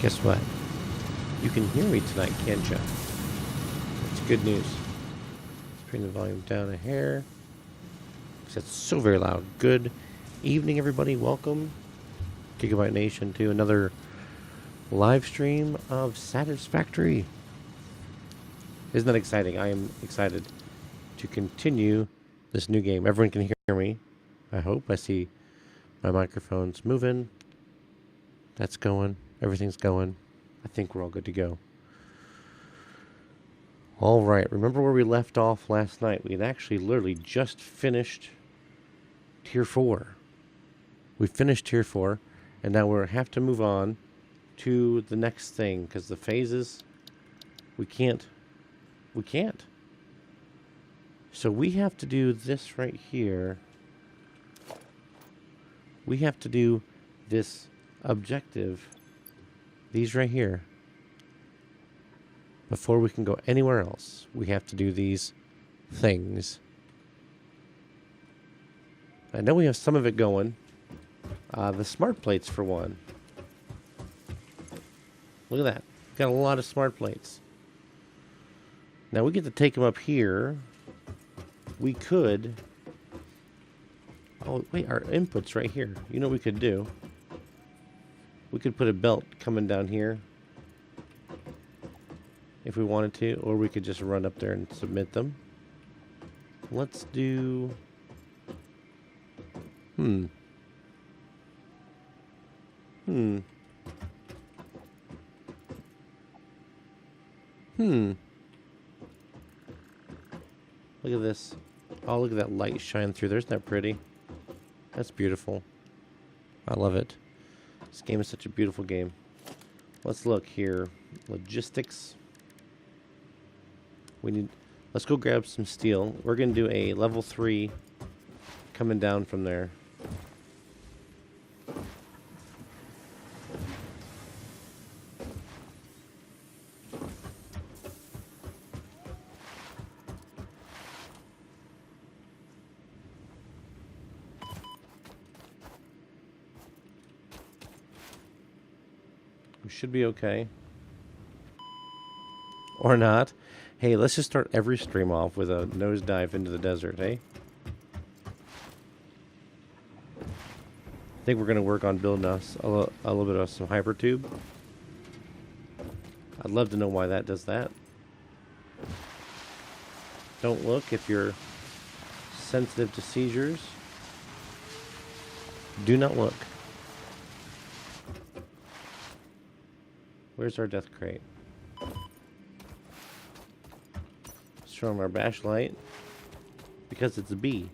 Guess what? You can hear me tonight, can't you? That's good news. Let's bring the volume down a hair. That's so very loud. Good evening, everybody. Welcome, Gigabyte Nation, to another live stream of Satisfactory. Isn't that exciting? I am excited to continue this new game. Everyone can hear me, I hope. I see my microphone's moving. That's going. Everything's going. I think we're all good to go. All right. Remember where we left off last night? We had actually literally just finished Tier 4. We finished Tier 4, and now we have to move on to the next thing, because the phases, we can't. So we have to do this right here. We have to do this objective, these right here. Before we can go anywhere else, we have to do these things. I know we have some of it going. The smart plates, for one. Look at that. Got a lot of smart plates. Now we get to take them up here. We could... Oh, wait, our input's right here. You know what we could do? We could put a belt coming down here if we wanted to, or we could just run up there and submit them. Let's do... Look at this. Oh, look at that light shine through there. Isn't that pretty? That's beautiful. I love it. This game is such a beautiful game. Let's look here. Logistics. Let's go grab some steel. We're going to do a level 3 coming down from there. We should be okay. Or not. Hey, let's just start every stream off with a nosedive into the desert, eh? I think we're going to work on building us a little bit of some hypertube. I'd love to know why that does that. Don't look if you're sensitive to seizures. Do not look. Where's our death crate? Show them our bash light. Because it's a bee.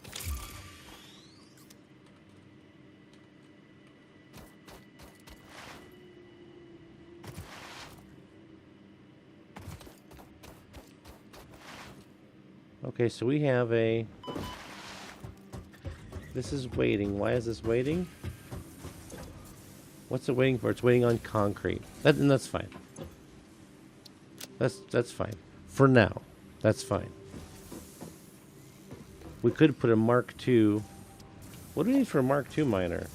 Okay, so we have a... This is waiting. Why is this waiting? What's it waiting for? It's waiting on concrete. And that's fine. That's fine. For now. That's fine. We could put a Mark II. What do we need for a Mark II miner?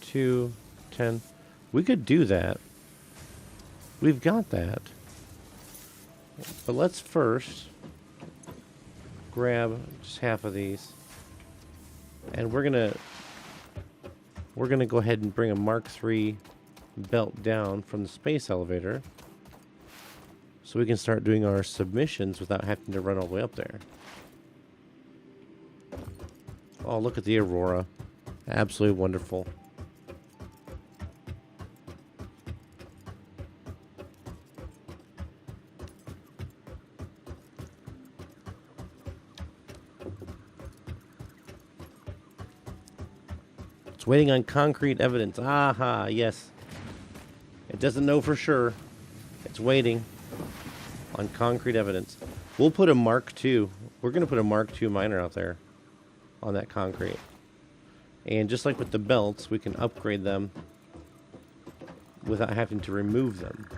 2, 10. We could do that. We've got that. But let's first grab just half of these. And we're gonna go ahead and bring a Mark III belt down from the space elevator so we can start doing our submissions without having to run all the way up there. Oh, look at the aurora. Absolutely wonderful. It's waiting on concrete evidence. Aha, yes. It doesn't know for sure. It's waiting on concrete evidence. We'll put a Mark II. We're going to put a Mark II miner out there on that concrete. And just like with the belts, we can upgrade them without having to remove them.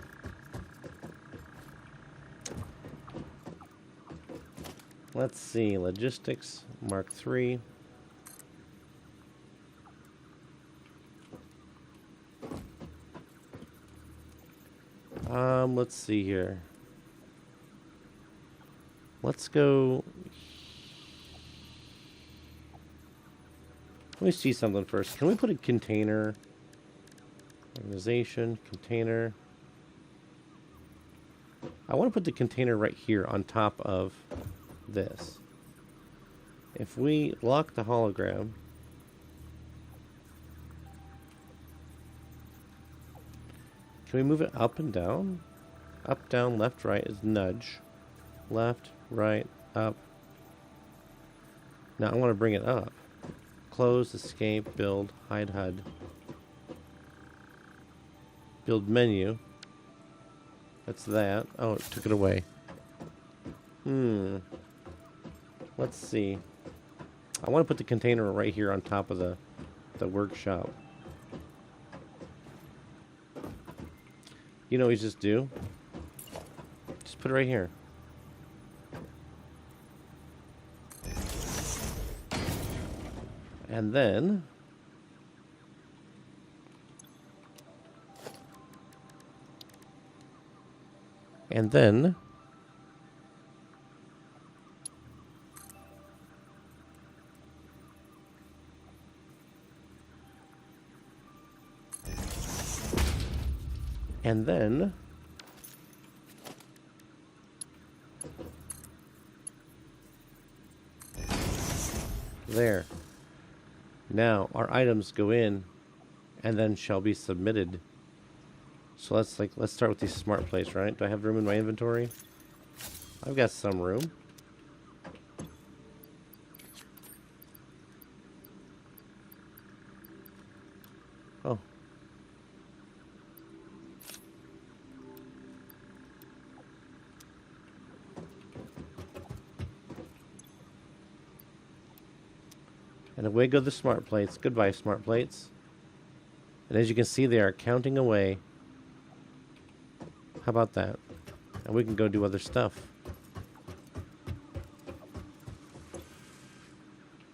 Let's see. Logistics, Mark III. Let's see here. Let's go. Let me see something first. Can we put a container? Organization, container. I want to put the container right here on top of this. If we lock the hologram, can we move it up and down? Up, down, left, right is nudge. Left, right, up. Now I want to bring it up. Close, escape, build, hide HUD. Build menu. That's that. Oh, it took it away. Let's see. I want to put the container right here on top of the workshop. You know what you just do? Just put it right here. And then And then there. Now our items go in and then shall be submitted. So let's start with these smart plates, right? Do I have room in my inventory? I've got some room. Oh. And away go the smart plates. Goodbye, smart plates. And as you can see, they are counting away. How about that? And we can go do other stuff.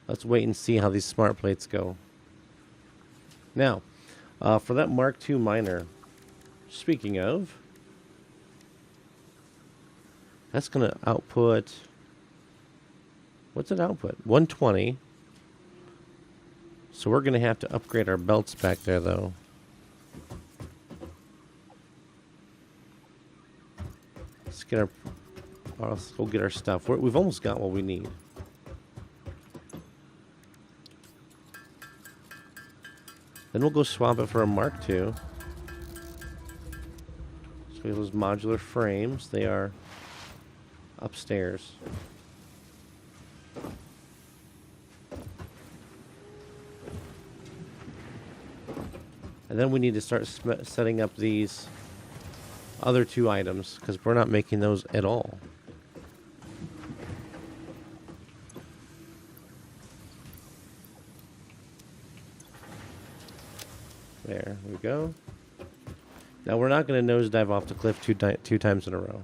Let's wait and see how these smart plates go. Now, for that Mark II miner, speaking of, that's going to output, what's it output? 120. So we're going to have to upgrade our belts back there, though. Let's go get our stuff. We've almost got what we need. Then we'll go swap it for a Mark II. So we have those modular frames. They are upstairs. And then we need to start setting up these other two items, because we're not making those at all. There we go. Now we're not going to nosedive off the cliff two times in a row.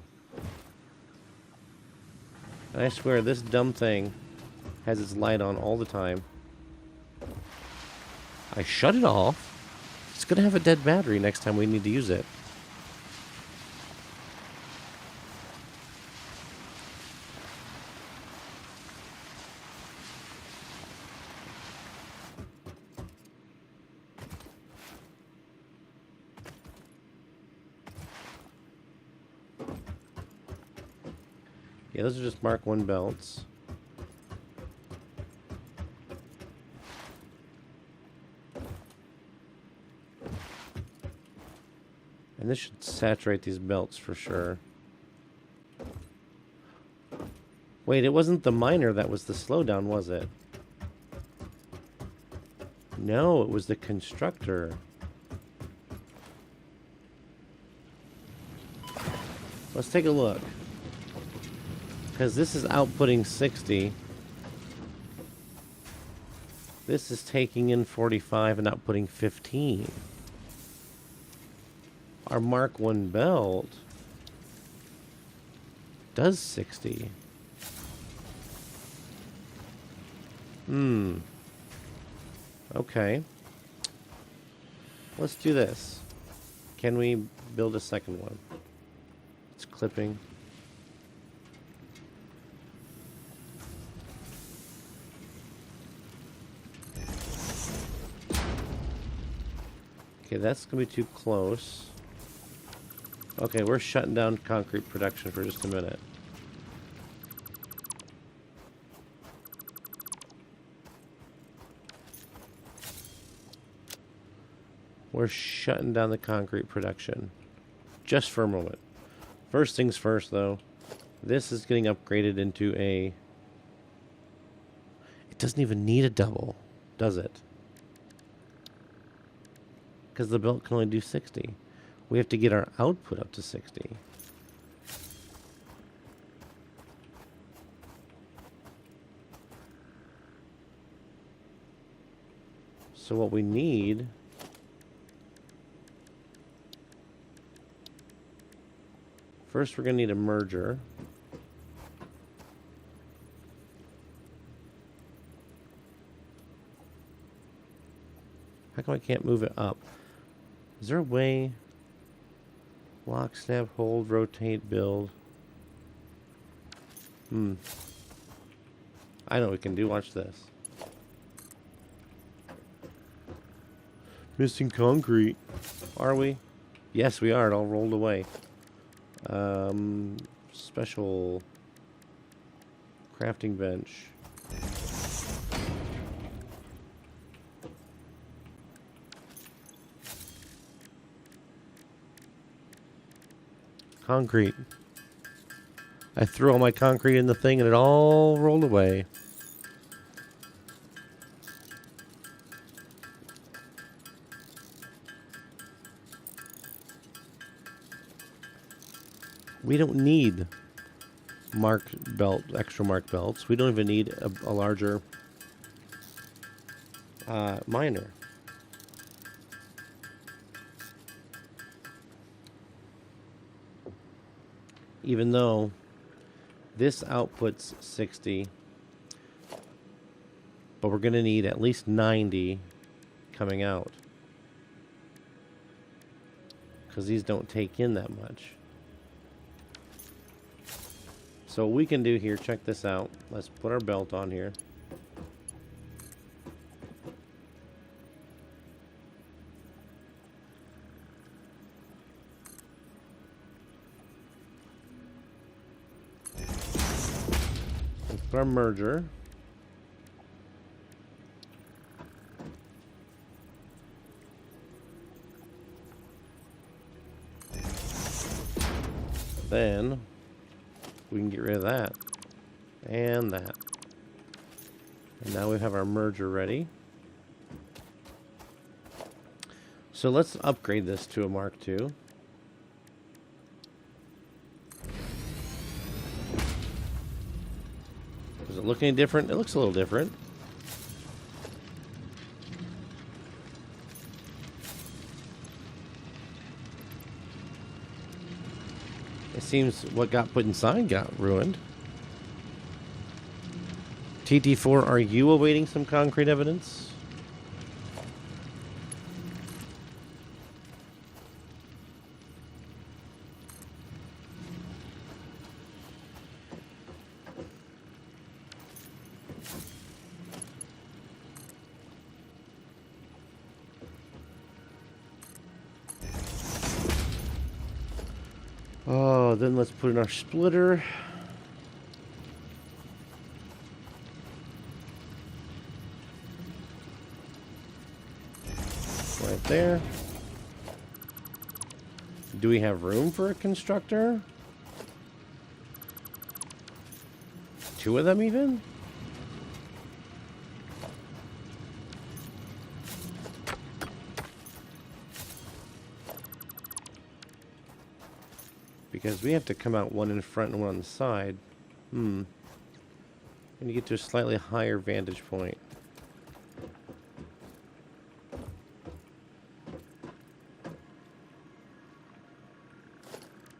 And I swear this dumb thing has its light on all the time. I shut it off. It's going to have a dead battery next time we need to use it. Yeah, those are just Mark I belts. And this should saturate these belts for sure. Wait, it wasn't the miner that was the slowdown, was it? No, it was the constructor. Let's take a look. Because this is outputting 60. This is taking in 45 and outputting 15. Our Mark I belt does 60. Okay. Let's do this. Can we build a second one? it's clipping. Okay, that's going to be too close. Okay, we're shutting down concrete production for just a minute. We're shutting down the concrete production. Just for a moment. First things first, though. This is getting upgraded into a... It doesn't even need a double, does it? Because the belt can only do 60. We have to get our output up to 60. So what we need... First, we're going to need a merger. How come I can't move it up? Is there a way? Lock, snap, hold, rotate, build. I know what we can do. Watch this. Missing concrete. Are we? Yes, we are. It all rolled away. Special crafting bench. Concrete. I threw all my concrete in the thing and it all rolled away. We don't need extra mark belts. We don't even need a larger miner. Even though this outputs 60, but we're going to need at least 90 coming out. Because these don't take in that much. So what we can do here, check this out. Let's put our belt on here. Let's put our merger. Then we can get rid of that and that. And now we have our merger ready. So let's upgrade this to a Mark II. Does it look any different? It looks a little different. It seems what got put inside got ruined. TT4, are you awaiting some concrete evidence? Oh, then let's put in our splitter. Right there. Do we have room for a constructor? 2 of them even? Because we have to come out one in front and one on the side. And you get to a slightly higher vantage point.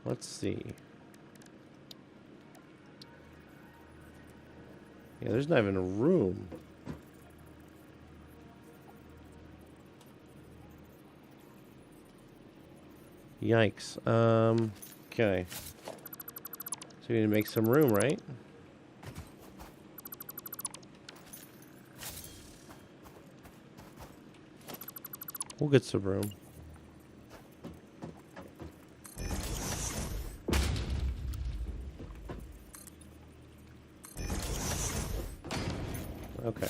Let's see. Yeah, there's not even a room. Yikes. Okay. So we need to make some room, right? We'll get some room. Okay.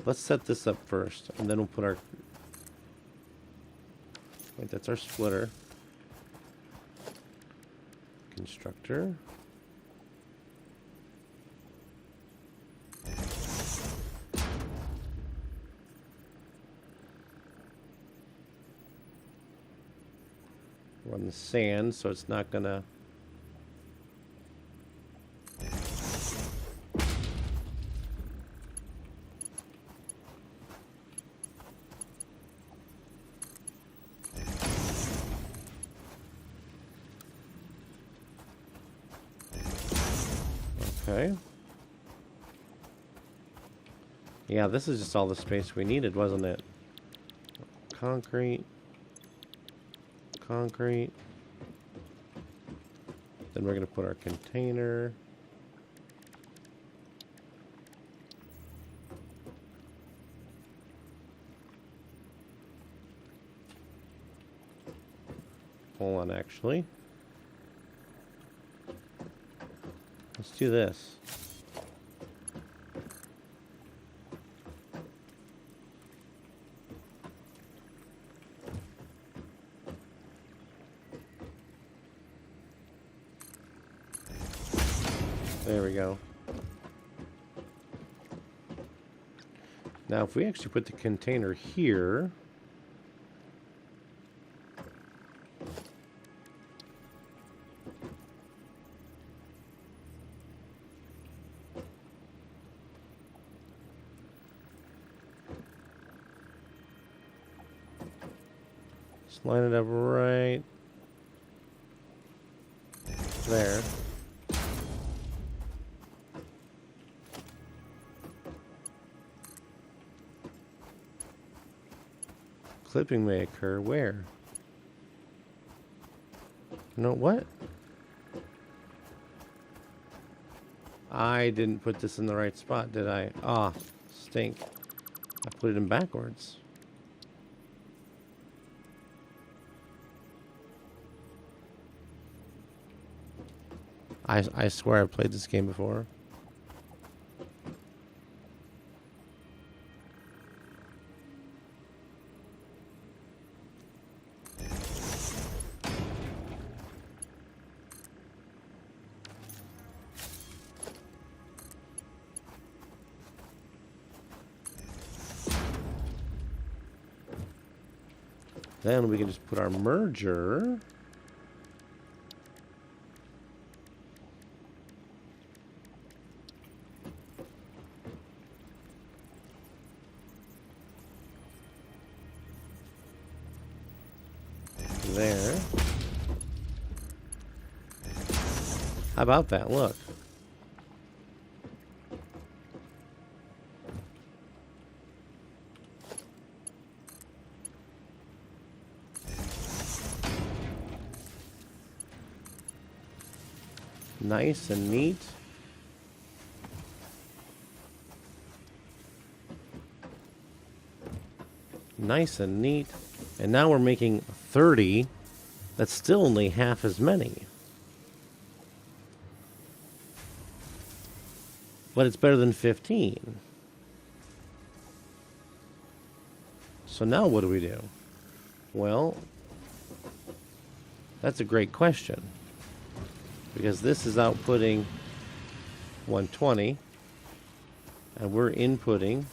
Let's set this up first, and then we'll put our... Wait, that's our splitter. Constructor. Run the sand, so it's not gonna... Okay. Yeah, this is just all the space we needed, wasn't it? Concrete. Concrete. Then we're going to put our container. Hold on, actually. Let's do this. There we go. Now, if we actually put the container here... Just line it up right there. Clipping may occur where? No, what? I didn't put this in the right spot, did I? Ah, stink. I put it in backwards. I swear I've played this game before. Then we can just put our merger. There. How about that? Look. Nice and neat. Nice and neat. And now we're making 30. That's still only half as many. But it's better than 15. So now what do we do? Well, that's a great question. Because this is outputting 120. And we're inputting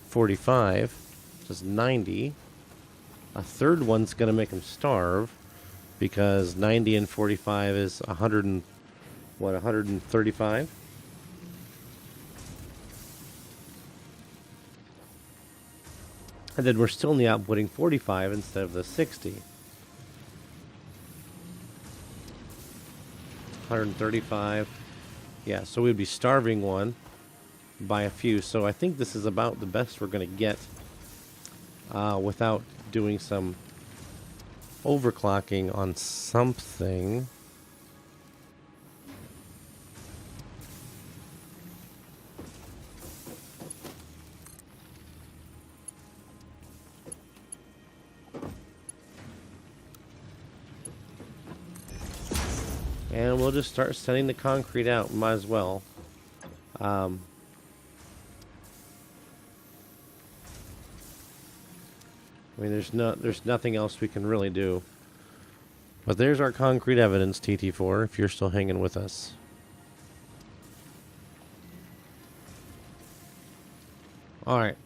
45. So it's 90. A third one's going to make them starve. Because 90 and 45 is 100 and... What, 135? And then we're still only outputting 45 instead of the 60. 135. Yeah, so we'd be starving one by a few. So I think this is about the best we're going to get without doing some overclocking on something. And we'll just start sending the concrete out. Might as well. I mean, there's nothing else we can really do. But there's our concrete evidence, TT4, if you're still hanging with us. Alright.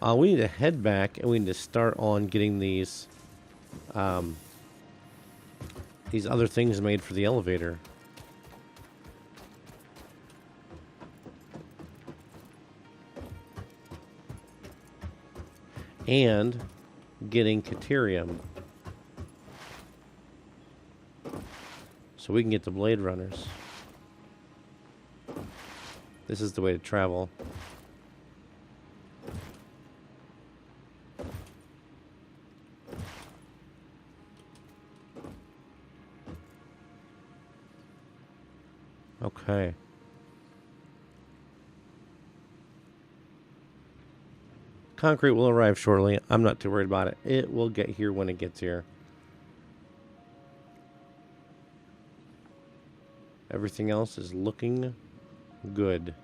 We need to head back, and we need to start on getting these other things made for the elevator. And getting Caterium. So we can get the Blade Runners. This is the way to travel. Okay. Concrete will arrive shortly. I'm not too worried about it. It will get here when it gets here. Everything else is looking good.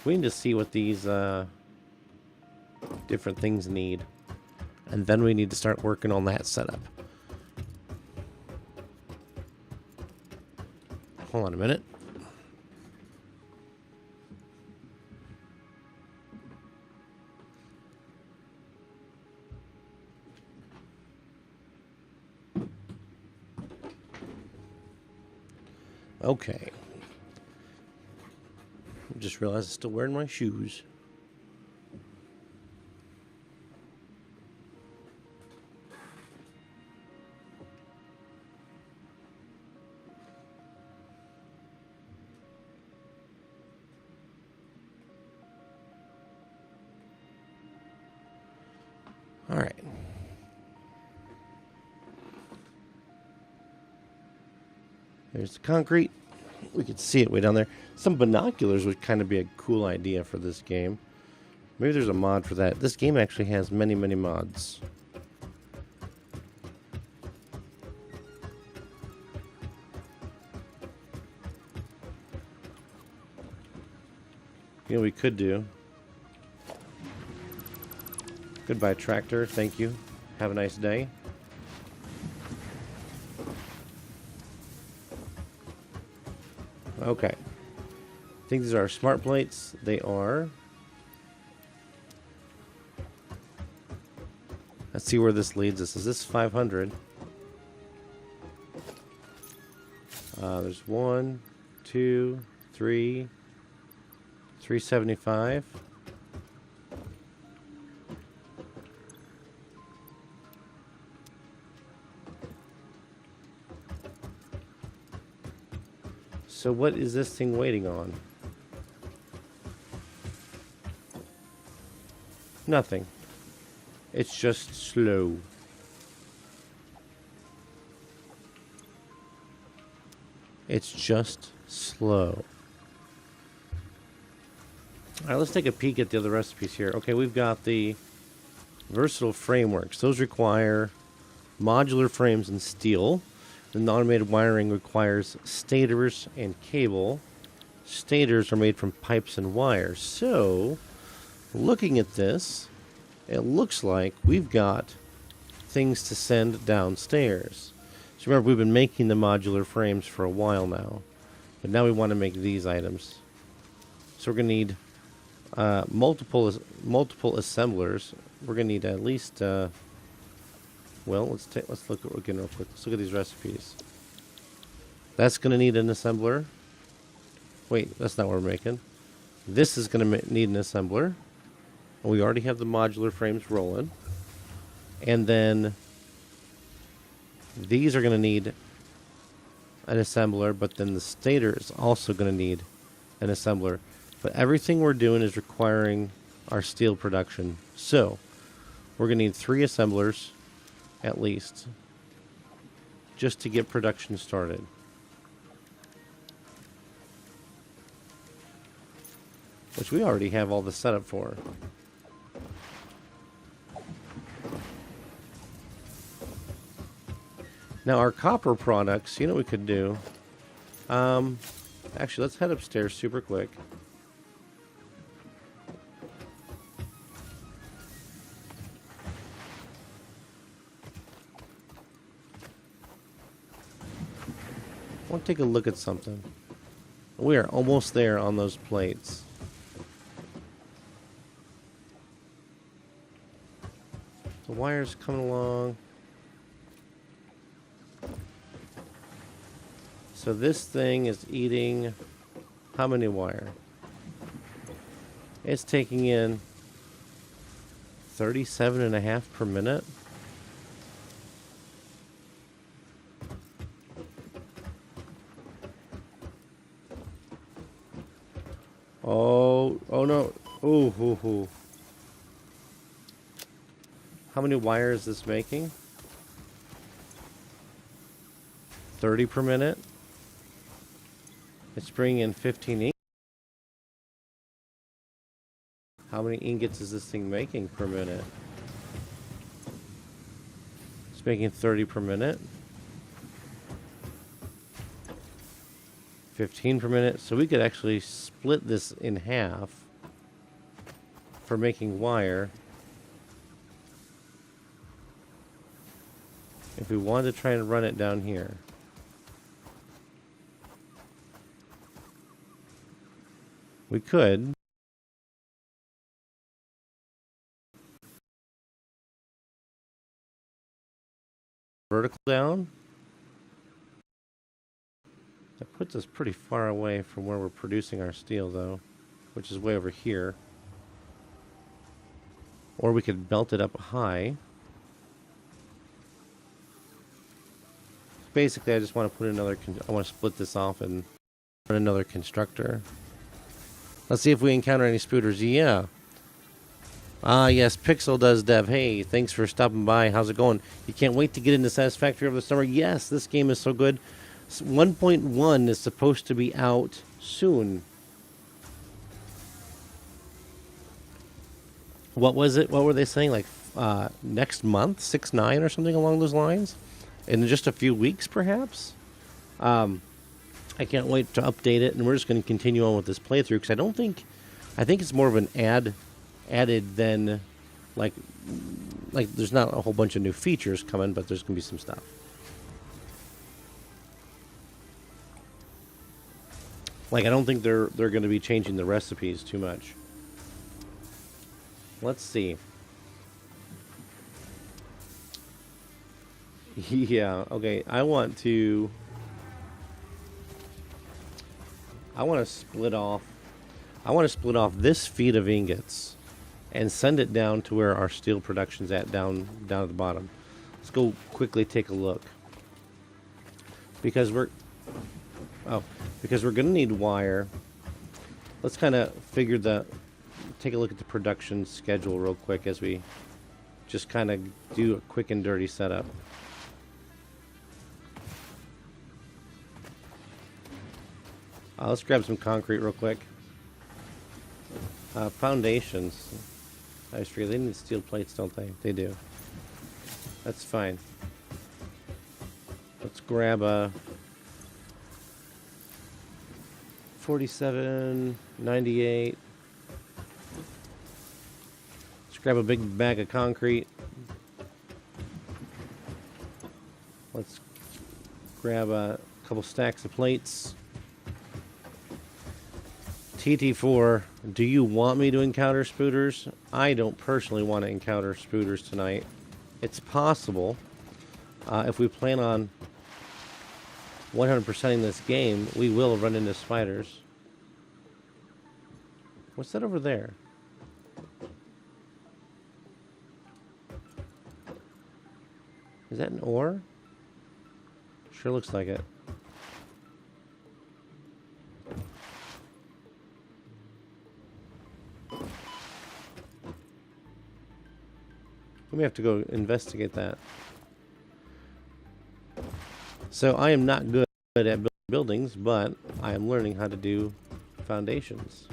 We need to see what these different things need. And then we need to start working on that setup. Hold on a minute. Okay. Just realized I'm still wearing my shoes. All right. There's the concrete. We could see it way down there. Some binoculars would kind of be a cool idea for this game. Maybe there's a mod for that. This game actually has many, many mods. You know what we could do? Goodbye, tractor. Thank you. Have a nice day. Okay. I think these are smart plates. They are. Let's see where this leads us. Is this 500? There's 1, 2, 3, 375. So what is this thing waiting on? Nothing. It's just slow. It's just slow. Alright, let's take a peek at the other recipes here. Okay, we've got the versatile frameworks. Those require modular frames and steel. The non-automated wiring requires stators and cable. Stators are made from pipes and wires. So, looking at this, it looks like we've got things to send downstairs. So remember, we've been making the modular frames for a while now. But now we want to make these items. So we're going to need multiple assemblers. We're going to need at least... well, let's look at again real quick. Let's look at these recipes. That's going to need an assembler. Wait, that's not what we're making. This is going to need an assembler. And we already have the modular frames rolling. And then these are going to need an assembler, but then the stator is also going to need an assembler. But everything we're doing is requiring our steel production. So, we're going to need 3 assemblers at least, just to get production started. Which we already have all the setup for. Now our copper products, you know what we could do? Actually, let's head upstairs super quick. I want to take a look at something. We are almost there on those plates. The wire's coming along. So this thing is eating how many wire? It's taking in 37.5 per minute. Oh no. Ooh, ooh, ooh. How many wires is this making? 30 per minute. It's bringing in 15 ingots. How many ingots is this thing making per minute? It's making 30 per minute. 15 per minute. So we could actually split this in half for making wire. If we wanted to try and run it down here. We could. Vertical down. That puts us pretty far away from where we're producing our steel, though, which is way over here. Or we could belt it up high. Basically, I just want to put another. I want to split this off and run another constructor. Let's see if we encounter any spooters. Yeah. Ah, yes, Pixel does, Dev. Hey, thanks for stopping by. How's it going? You can't wait to get into Satisfactory over the summer. Yes, this game is so good. 1.1 is supposed to be out soon. What was it? What were they saying? Like next month, 6/9 or something along those lines? In just a few weeks, perhaps? I can't wait to update it, and we're just going to continue on with this playthrough, because I think it's more of an added than, like there's not a whole bunch of new features coming, but there's going to be some stuff. Like, I don't think they're going to be changing the recipes too much. Let's see. Yeah, okay, I want to split off this feed of ingots and send it down to where our steel production's at, down at the bottom. Let's go quickly take a look. Because we're going to need wire. Let's kind of take a look at the production schedule real quick as we just kind of do a quick and dirty setup. Let's grab some concrete real quick. Foundations. I just forget, they need steel plates, don't they? They do. That's fine. Let's grab a 47.98. Let's grab a big bag of concrete. Let's grab a couple stacks of plates. TT4, do you want me to encounter spooters? I don't personally want to encounter spooters tonight. It's possible. If we plan on 100%ing this game, we will run into spiders. What's that over there? Is that an ore? Sure looks like it. We may have to go investigate that. So I am not good at building buildings, but I am learning how to do foundations.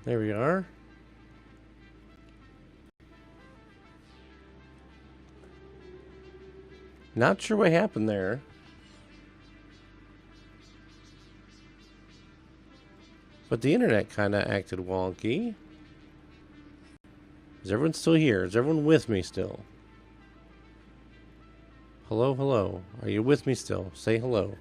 There we are. Not sure what happened there. But the internet kind of acted wonky. Is everyone still here? Is everyone with me still? Hello, hello. Are you with me still? Say hello.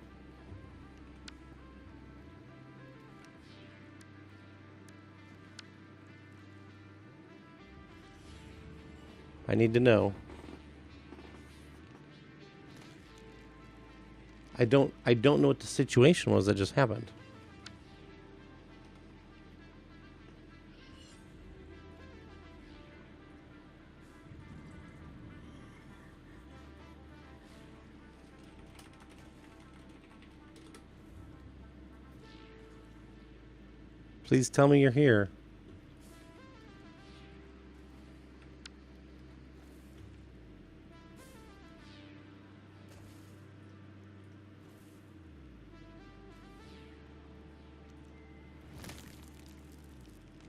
I need to know. I don't know what the situation was that just happened. Please tell me you're here.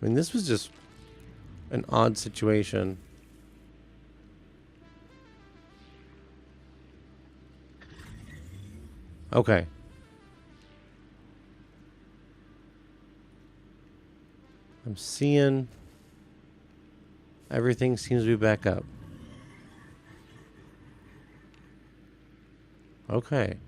I mean, this was just an odd situation. Okay. I'm seeing everything seems to be back up. Okay.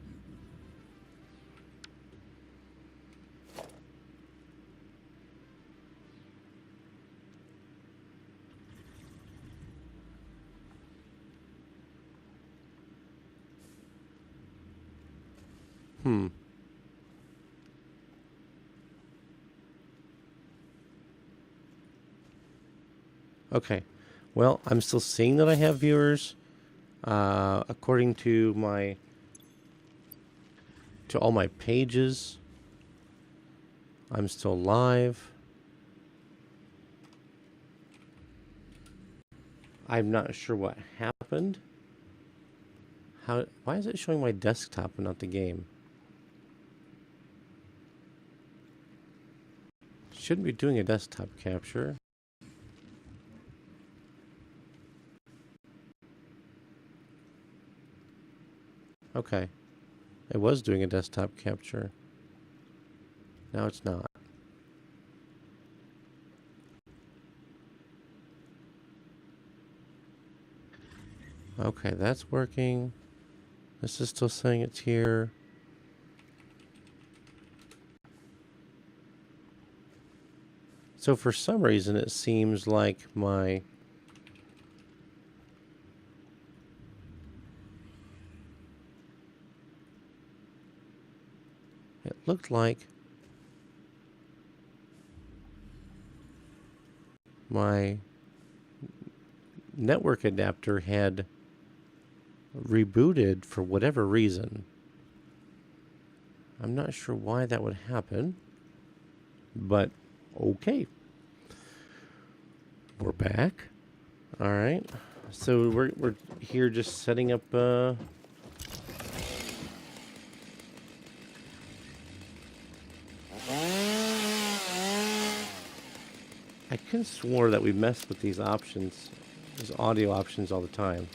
Okay. Well, I'm still seeing that I have viewers. According to all my pages, I'm still live. I'm not sure what happened. Why is it showing my desktop and not the game? Shouldn't be doing a desktop capture. Okay. It was doing a desktop capture. Now it's not. Okay, that's working. This is still saying it's here. So for some reason it seems like it looked like my network adapter had rebooted for whatever reason. I'm not sure why that would happen, but okay. We're back. All right. So we're here just setting up I could have swore that we messed with these options, these audio options all the time.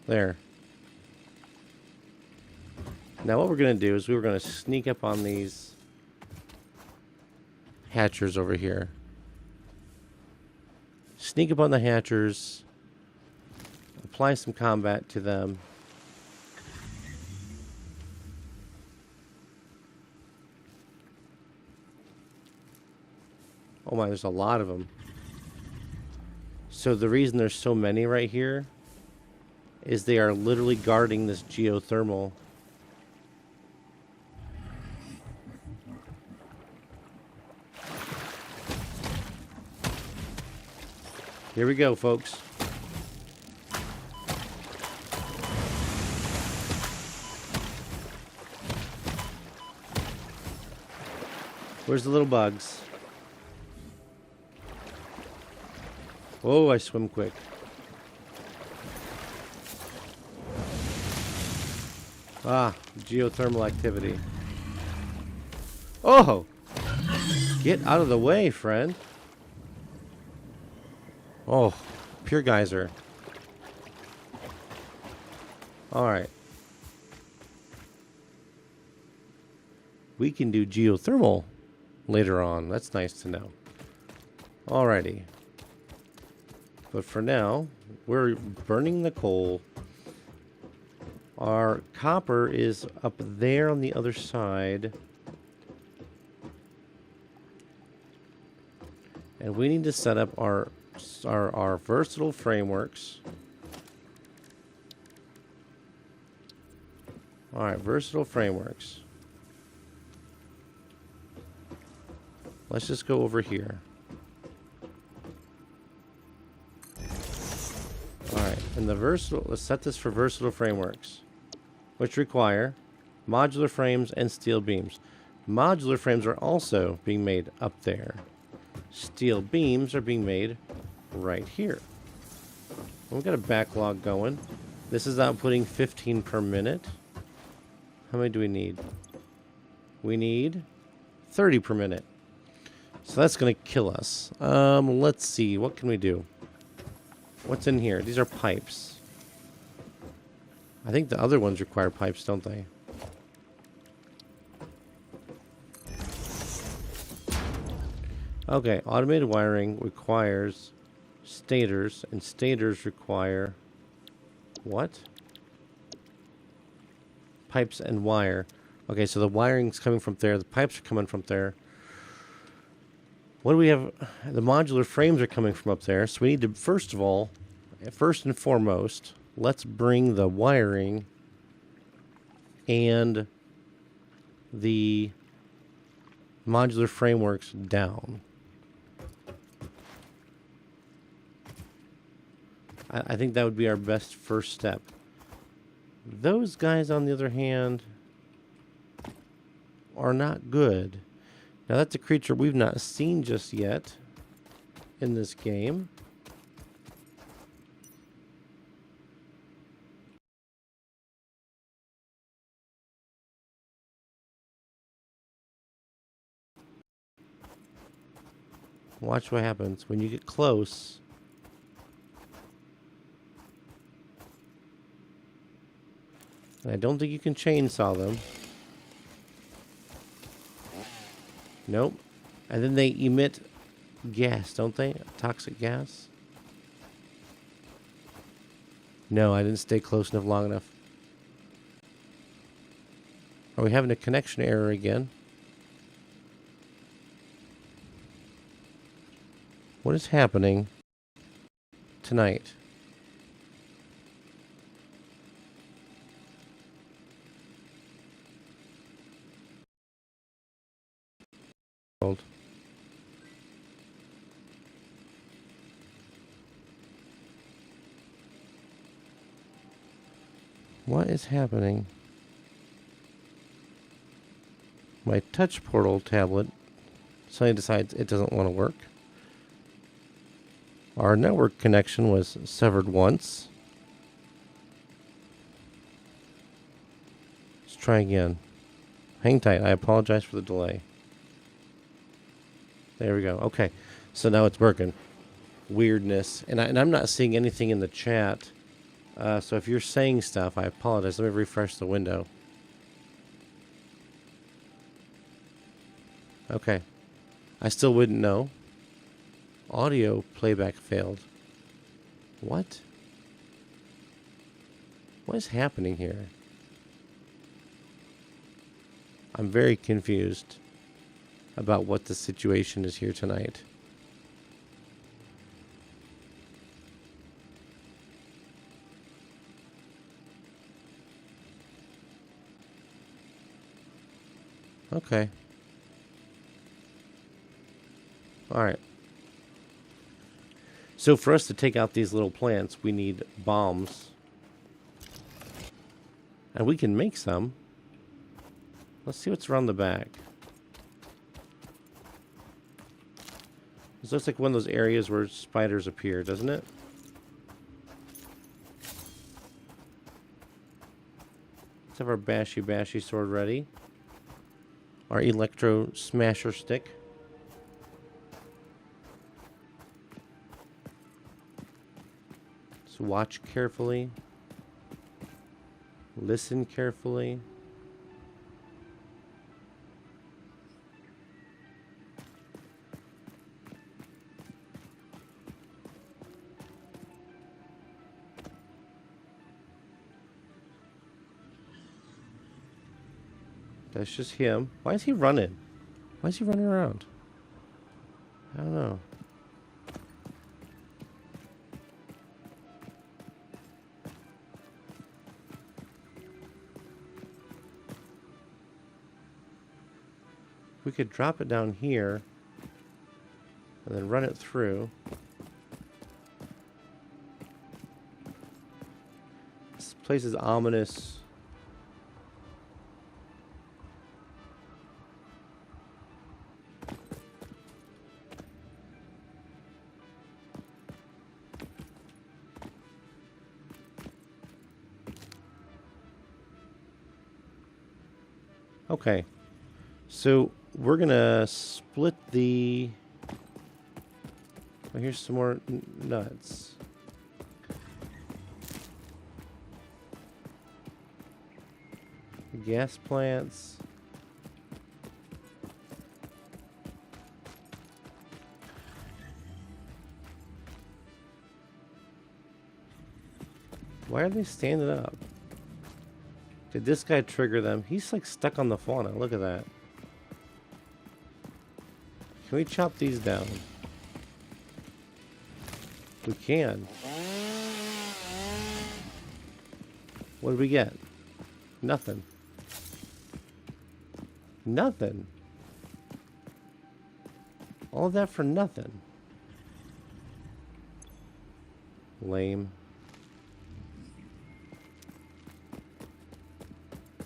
There. Now what we're going to do is we're going to sneak up on these hatchers over here. Sneak up on the hatchers. Apply some combat to them. Oh my, there's a lot of them. So the reason there's so many right here is they are literally guarding this geothermal. Here we go, folks. Where's the little bugs? Oh, I swim quick. Ah, geothermal activity. Oh! Get out of the way, friend. Oh, pure geyser. Alright. We can do geothermal later on. That's nice to know. Alrighty. But for now, we're burning the coal. Our copper is up there on the other side. And we need to set up our versatile frameworks. Alright, versatile frameworks. Let's just go over here. Alright, and the versatile, let's set this for versatile frameworks, which require modular frames and steel beams. Modular frames are also being made up there. Steel beams are being made right here. We've got a backlog going. This is outputting 15 per minute. How many do we need? We need 30 per minute. So that's going to kill us. Let's see. What can we do? What's in here? These are pipes. I think the other ones require pipes, don't they? Okay, automated wiring requires stators, and stators require what? Pipes and wire. Okay, so the wiring's coming from there, the pipes are coming from there. What do we have? The modular frames are coming from up there, so we need to, first and foremost, let's bring the wiring and the modular frameworks down. I think that would be our best first step. Those guys, on the other hand, are not good. Now, that's a creature we've not seen just yet in this game. Watch what happens when you get close. And I don't think you can chainsaw them. Nope. And then they emit gas, don't they? Toxic gas? No, I didn't stay close enough long enough. Are we having a connection error again? What is happening tonight? What is happening? My touch portal tablet suddenly decides it doesn't want to work. Our network connection was severed once. Let's try again. Hang tight. I apologize for the delay. There we go. Okay. So now it's working. Weirdness. And I'm not seeing anything in the chat. So if you're saying stuff, I apologize. Let me refresh the window. Okay. I still wouldn't know. Audio playback failed. What? What is happening here? I'm very confused about what the situation is here tonight. Okay. All right. So for us to take out these little plants, we need bombs. And we can make some. Let's see what's around the back. This looks like one of those areas where spiders appear, doesn't it? Let's have our bashy sword ready. Our electro smasher stick. So watch carefully. Listen carefully. That's just him. Why is he running? Why is he running around? I don't know. We could drop it down here and then run it through. This place is ominous. Okay, so we're gonna split the... Oh, here's some more nuts. Gas plants. Why are they standing up? Did this guy trigger them? He's like stuck on the fauna. Look at that. Can we chop these down? We can. What did we get? Nothing. Nothing. All of that for nothing. Lame.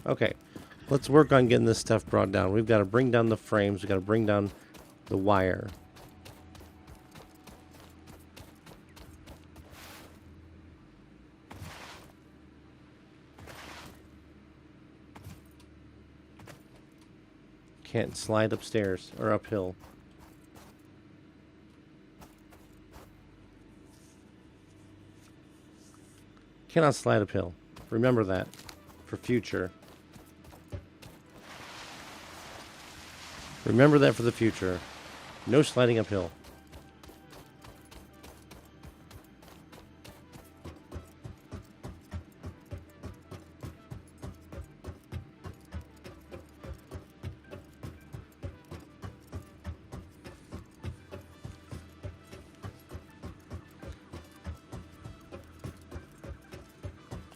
Okay, let's work on getting this stuff brought down. We've got to bring down the frames. We've got to bring down the wire. Can't slide upstairs or uphill. Cannot slide uphill. Remember that for future. Remember that for the future. No sliding uphill.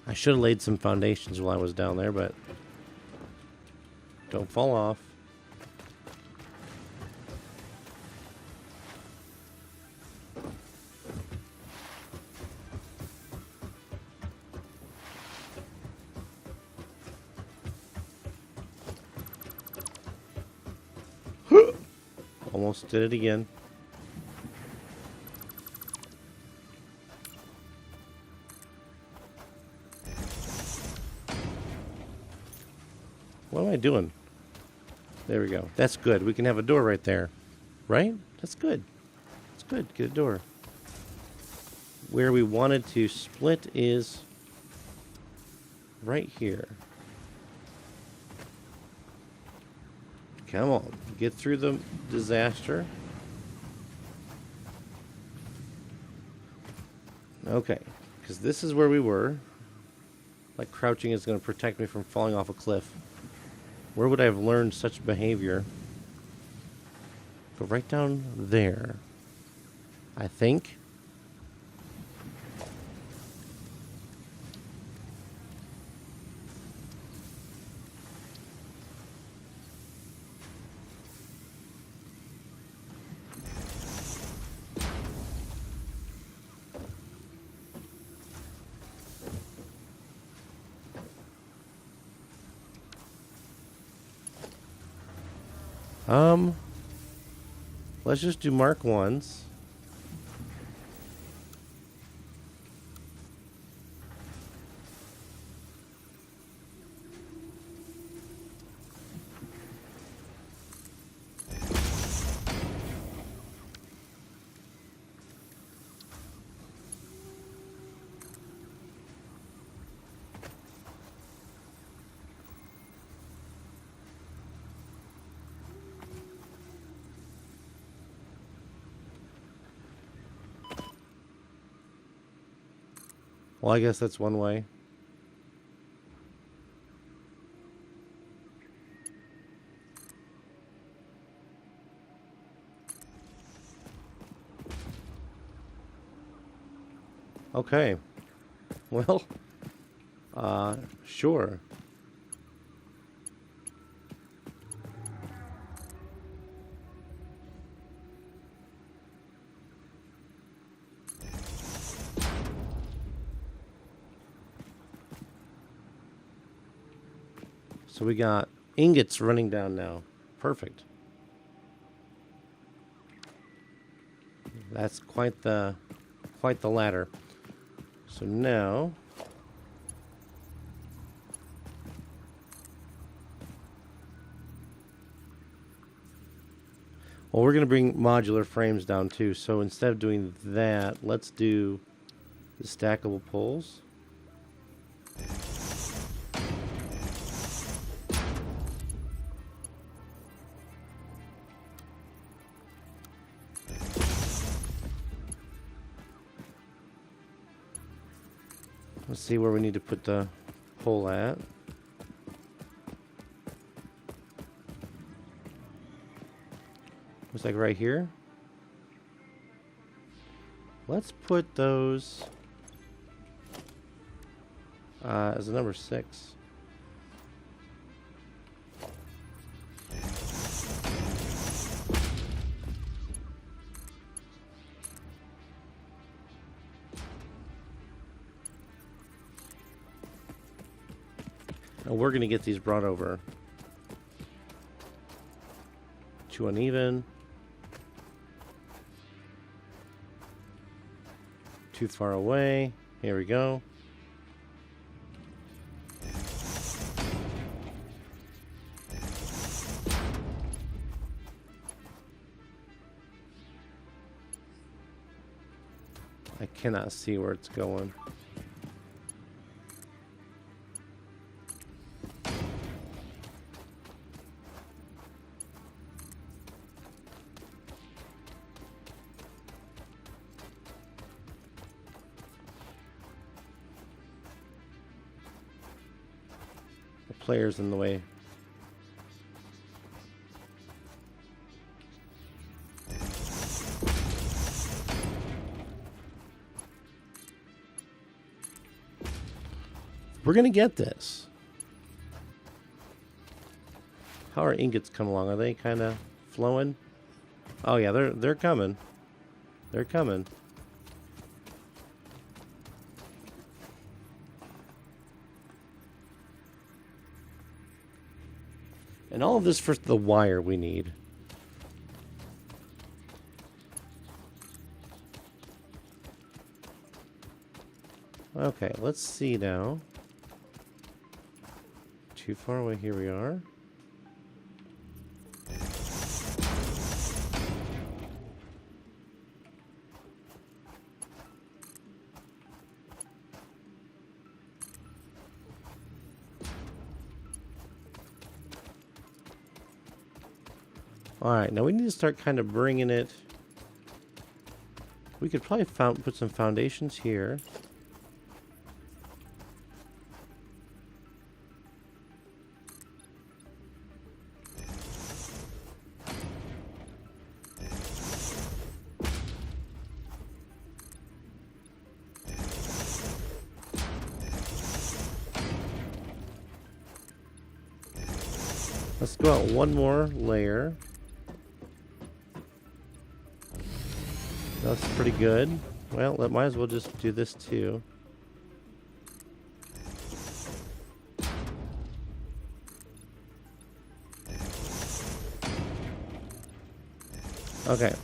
I should have laid some foundations while I was down there, but don't fall off. Almost did it again. What am I doing? There we go. That's good. We can have a door right there. Right? That's good. That's good. Get a door. Where we wanted to split is right here. Come on. Get through the disaster. Okay. Because this is where we were. Like crouching is going to protect me from falling off a cliff. Where would I have learned such behavior? Go right down there. I think. Let's just do Mark 1s. Well, I guess that's one way. Okay. Well, sure. So we got ingots running down now. Perfect. That's quite the ladder. So now well, we're going to bring modular frames down too. So instead of doing that, let's do the stackable poles. Let's see where we need to put the pole at. Looks like right here. Let's put those as a number 6. And we're going to get these brought over. Too uneven. Too far away. Here we go. I cannot see where it's going. Players in the way. We're gonna get this. How are ingots come along? Are they kind of flowing? Oh yeah, they're coming. They're coming. And all of this for the wire we need. Okay, let's see now. Too far away, here we are. Alright, now we need to start kind of bringing it. We could probably put some foundations here. Let's go out one more layer. That's pretty good. Well, that might as well just do this too. Okay.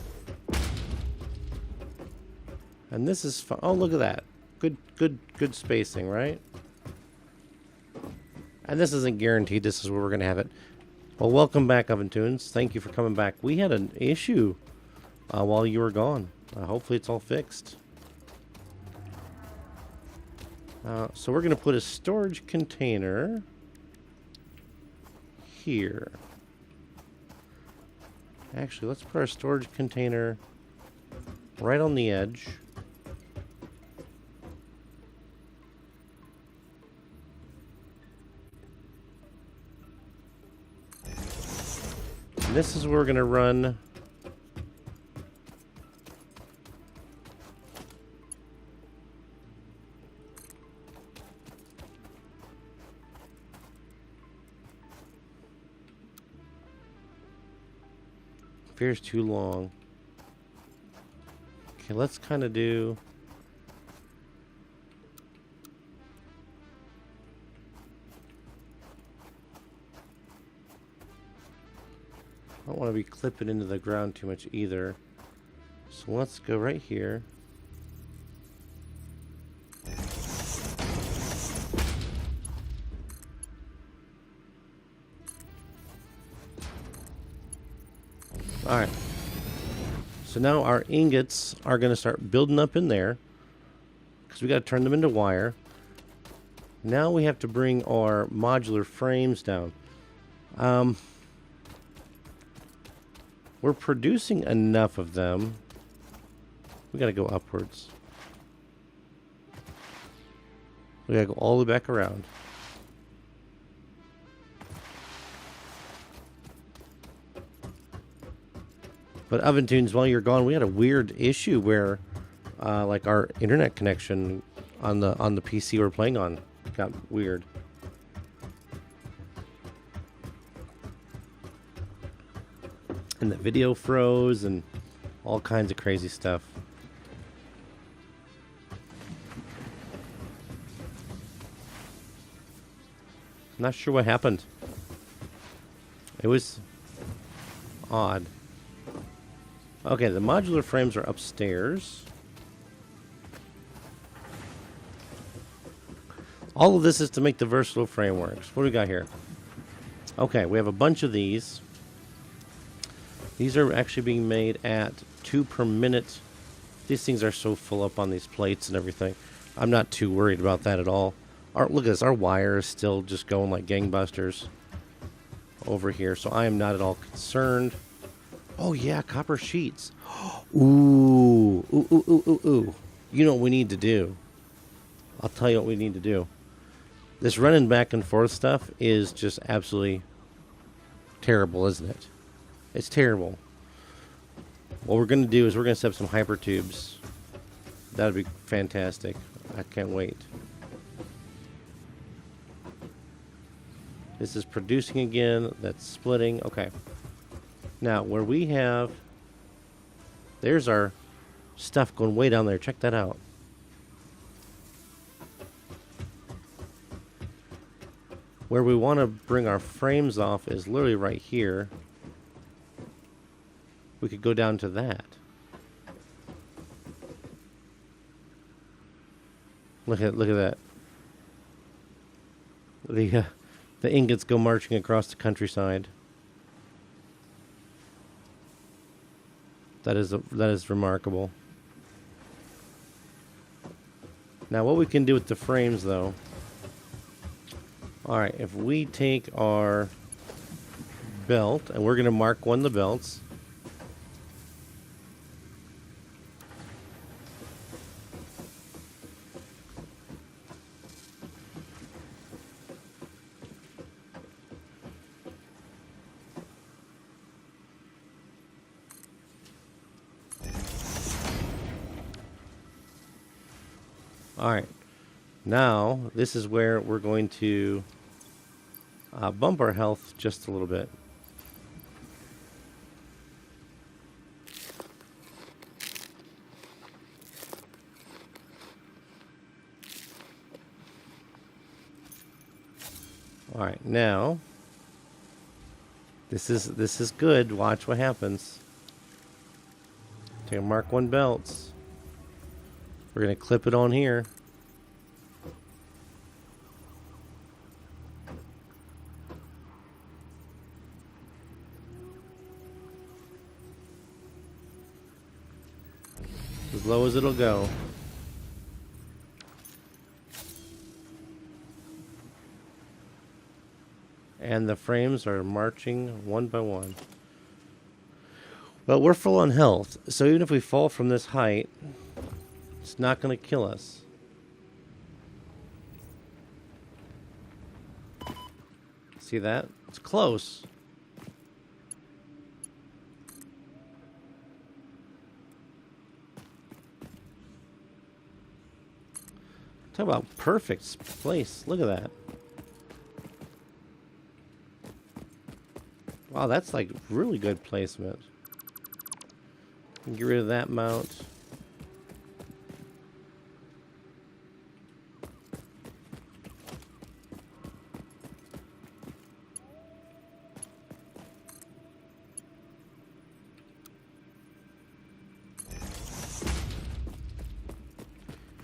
And this is fun. Oh, look at that. Good spacing, right? And this isn't guaranteed. This is where we're going to have it. Well, welcome back, Oven Tunes. Thank you for coming back. We had an issue while you were gone. Hopefully it's all fixed. So we're going to put a storage container here. Actually, let's put our storage container right on the edge. And this is where we're going to run appears too long. Okay, let's kind of do I don't want to be clipping into the ground too much either. So let's go right here. Alright. So now our ingots are going to start building up in there, because we got to turn them into wire. Now we have to bring our modular frames down. We're producing enough of them. We got to go upwards. We got to go all the way back around. But Oven Tunes, while you're gone, we had a weird issue where, like, our internet connection on the PC we're playing on got weird. And the video froze and all kinds of crazy stuff. Not sure what happened. It was odd. Okay, the modular frames are upstairs. All of this is to make the versatile frameworks. What do we got here? Okay, we have a bunch of these. These are actually being made at 2 per minute. These things are so full up on these plates and everything. I'm not too worried about that at all. Look at this. Our wire is still just going like gangbusters over here. So I am not at all concerned. Oh, yeah, copper sheets. Ooh. Ooh, ooh, ooh, ooh, ooh. You know what we need to do. I'll tell you what we need to do. This running back and forth stuff is just absolutely terrible, isn't it? It's terrible. What we're going to do is we're going to set up some hyper tubes. That would be fantastic. I can't wait. This is producing again. That's splitting. Okay. Now, where we have... There's our stuff going way down there. Check that out. Where we want to bring our frames off is literally right here. We could go down to that. Look at that. The ingots go marching across the countryside. That is remarkable. Now, what we can do with the frames, though. All right, if we take our belt, and we're going to mark one of the belts. All right, now this is where we're going to bump our health just a little bit. All right, now this is good. Watch what happens. Take a Mark 1 belts. We're going to clip it on here. As low as it'll go. And the frames are marching one by one. But we're full on health, so even if we fall from this height, it's not going to kill us. See that? It's close. Talk about perfect place. Look at that. Wow, that's like really good placement. Get rid of that mount.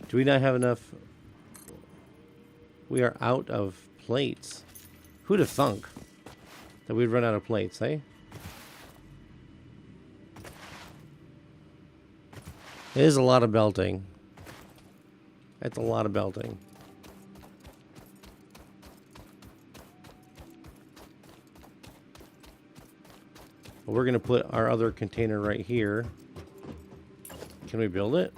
Do we not have enough? We are out of plates. Who'd have thunk that we'd run out of plates, eh? It is a lot of belting. That's a lot of belting. But we're going to put our other container right here. Can we build it?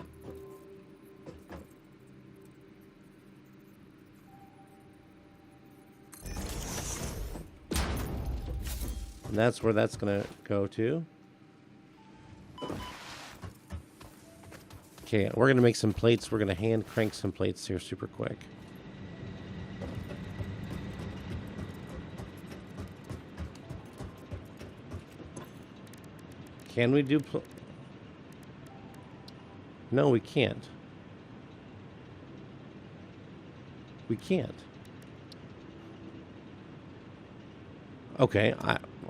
And that's where that's going to go to. Okay, we're going to make some plates. We're going to hand crank some plates here super quick. Can we do... No, we can't. We can't. Okay,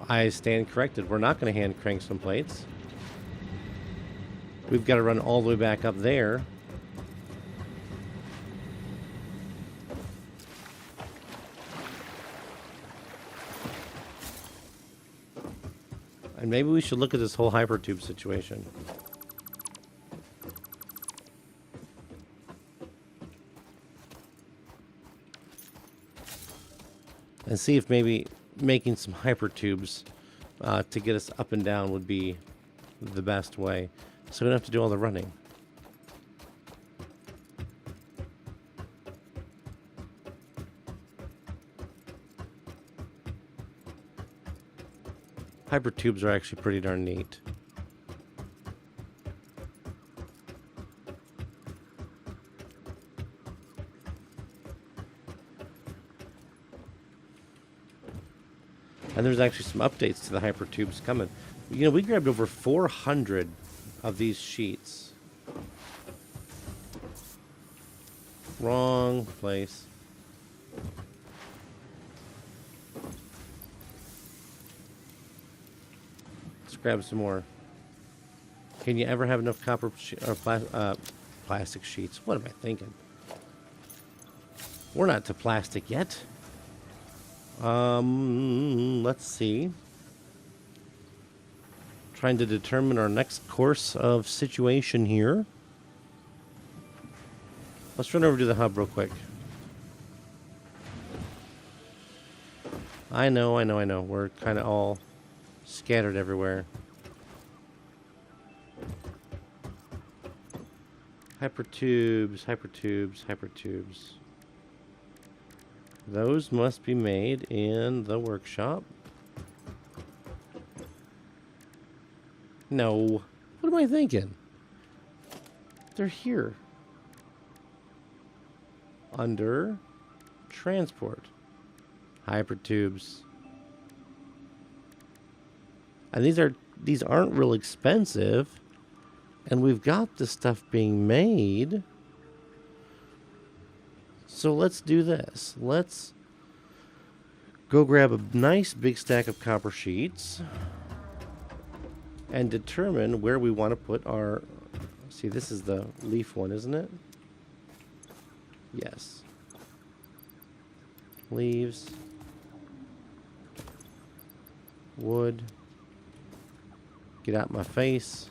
I stand corrected. We're not going to hand crank some plates. We've got to run all the way back up there. And maybe we should look at this whole hypertube situation. And see if maybe making some hypertubes to get us up and down would be the best way. So we don't have to do all the running. Hypertubes are actually pretty darn neat. And there's actually some updates to the hypertubes coming. You know, we grabbed over 400 of these sheets. Wrong place. Let's grab some more. Can you ever have enough copper or plastic sheets? What am I thinking? We're not to plastic yet. Let's see. Trying to determine our next course of situation here. Let's run over to the hub real quick. I know. We're kind of all scattered everywhere. Hypertubes. Those must be made in the workshop. No. What am I thinking? They're here. Under transport. Hypertubes. And these aren't real expensive. And we've got this stuff being made. So let's do this. Let's go grab a nice big stack of copper sheets. and determine where we want to put our... See, this is the leaf one, isn't it? Yes. Leaves. Wood. Get out my face.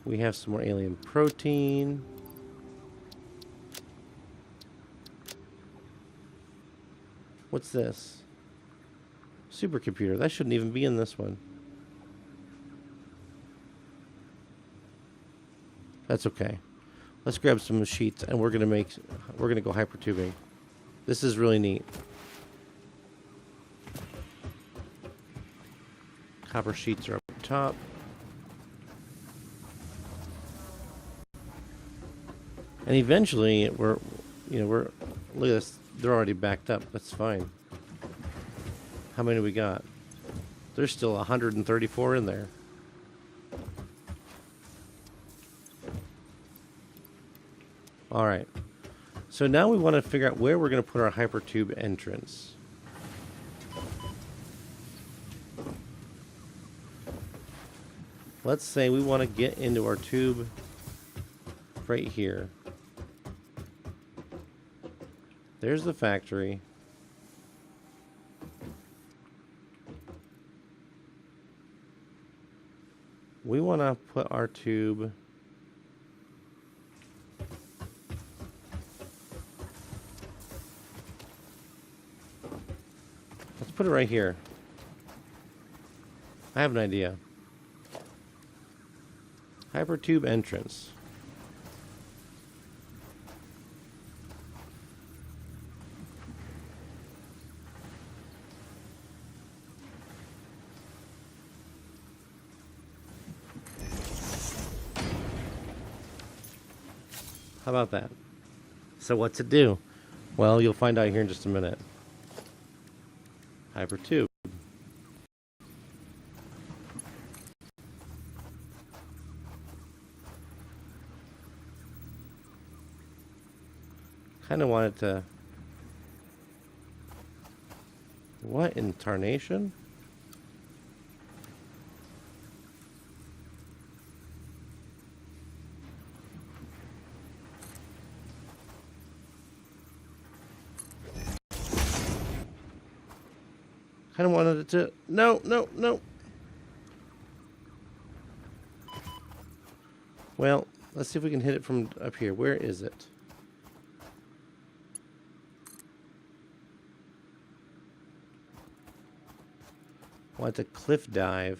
We have some more alien protein. What's this? Supercomputer. That shouldn't even be in this one. That's okay. Let's grab some sheets and we're gonna go hypertubing. This is really neat. Copper sheets are up top. And eventually look at this, they're already backed up. That's fine. How many do we got? There's still 134 in there. All right. So now we want to figure out where we're going to put our hypertube entrance. Let's say we want to get into our tube right here. There's the factory. We want to put our tube put it right here. I have an idea. Hypertube entrance. How about that? So what's it do? Well, you'll find out here in just a minute. Hypertube. Kind of wanted to... What in tarnation? Kind of wanted it to... No. Well, let's see if we can hit it from up here. Where is it? Want to cliff dive.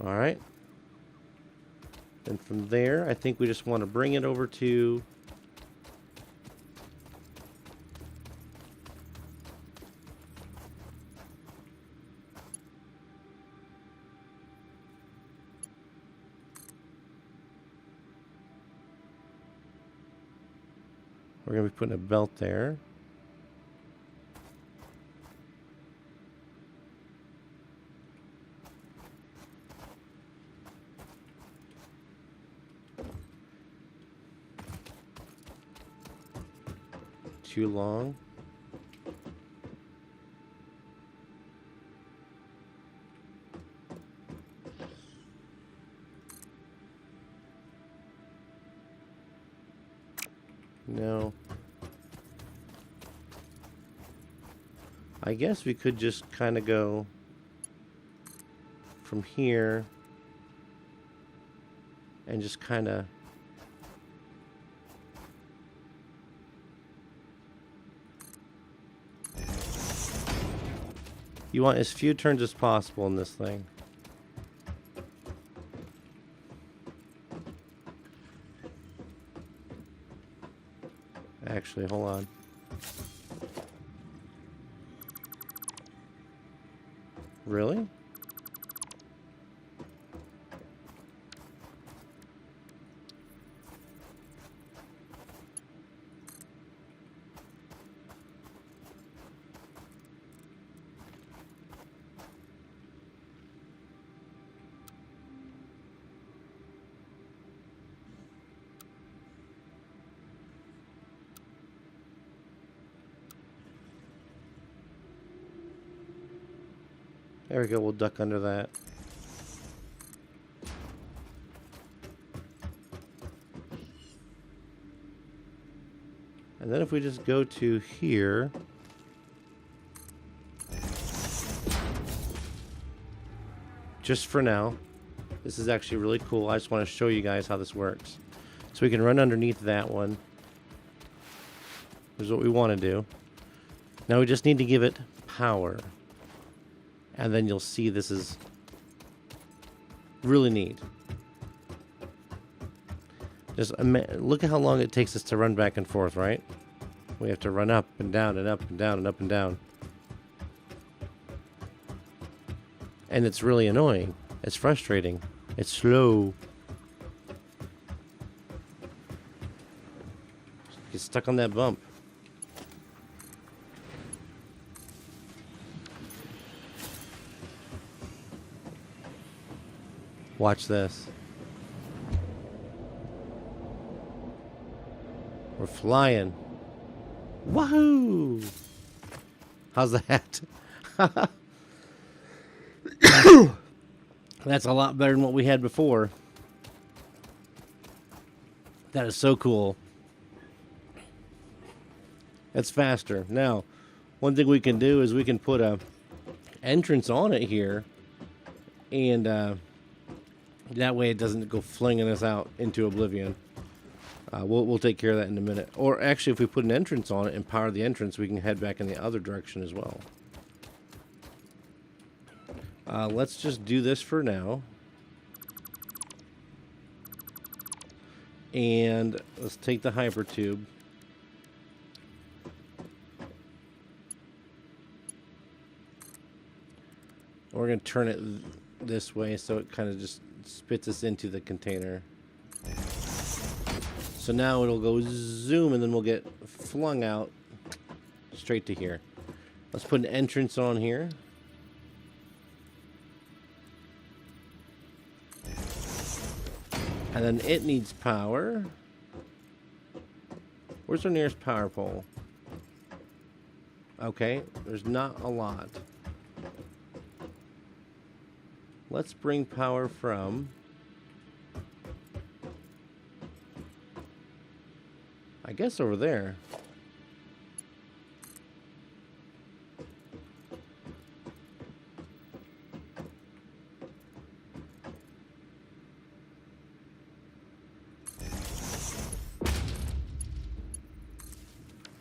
All right. And from there, I think we just want to bring it over to... We're going to be putting a belt there. Too long. No. I guess we could just kind of go from here and just kind of you want as few turns as possible in this thing. Actually, hold on. Really? There we go. We'll duck under that. And then if we just go to here, just for now, this is actually really cool. I just want to show you guys how this works. So we can run underneath that one. Here's what we want to do. Now we just need to give it power. And then you'll see this is really neat. Just look at how long it takes us to run back and forth, right? We have to run up and down and up and down and up and down. And it's really annoying. It's frustrating. It's slow. Get stuck on that bump. Watch this. We're flying. Wahoo! How's that? That's a lot better than what we had before. That is so cool. That's faster. Now, one thing we can do is we can put a entrance on it here, and that way it doesn't go flinging us out into oblivion. We'll take care of that in a minute. Or actually, if we put an entrance on it and power the entrance, we can head back in the other direction as well. Let's just do this for now. And let's take the hypertube. We're going to turn it this way so it kind of just spits us into the container. So now it'll go zoom and then we'll get flung out straight to here. Let's put an entrance on here. And then it needs power. Where's our nearest power pole? Okay, there's not a lot. Let's bring power from... I guess over there.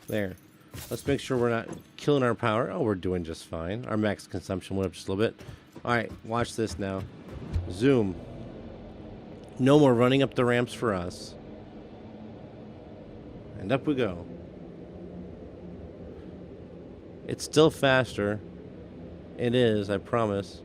There. Let's make sure we're not killing our power. Oh, we're doing just fine. Our max consumption went up just a little bit. Alright, watch this now. Zoom. No more running up the ramps for us. And up we go. It's still faster. It is, I promise.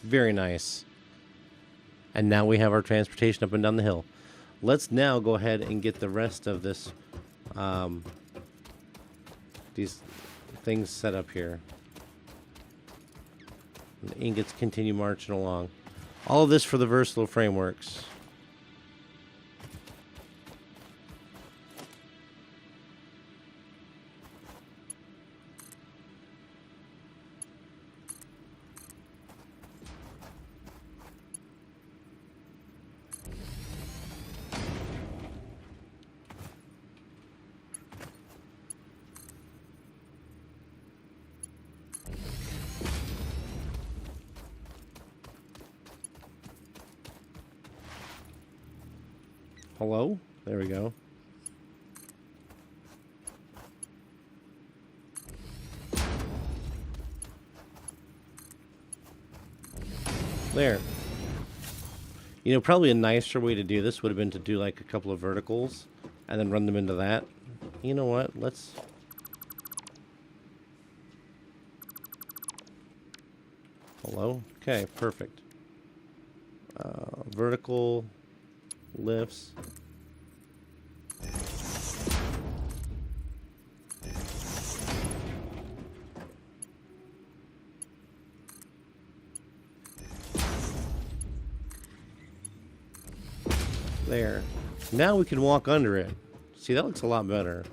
Very nice. And now we have our transportation up and down the hill. Let's now go ahead and get the rest of this, these things set up here. And the ingots continue marching along. All of this for the versatile frameworks. Hello? There we go. There. You know, probably a nicer way to do this would have been to do like a couple of verticals and then run them into that. You know what? Let's... Hello? Okay, perfect. Vertical lifts. There. Now we can walk under it. See, that looks a lot better.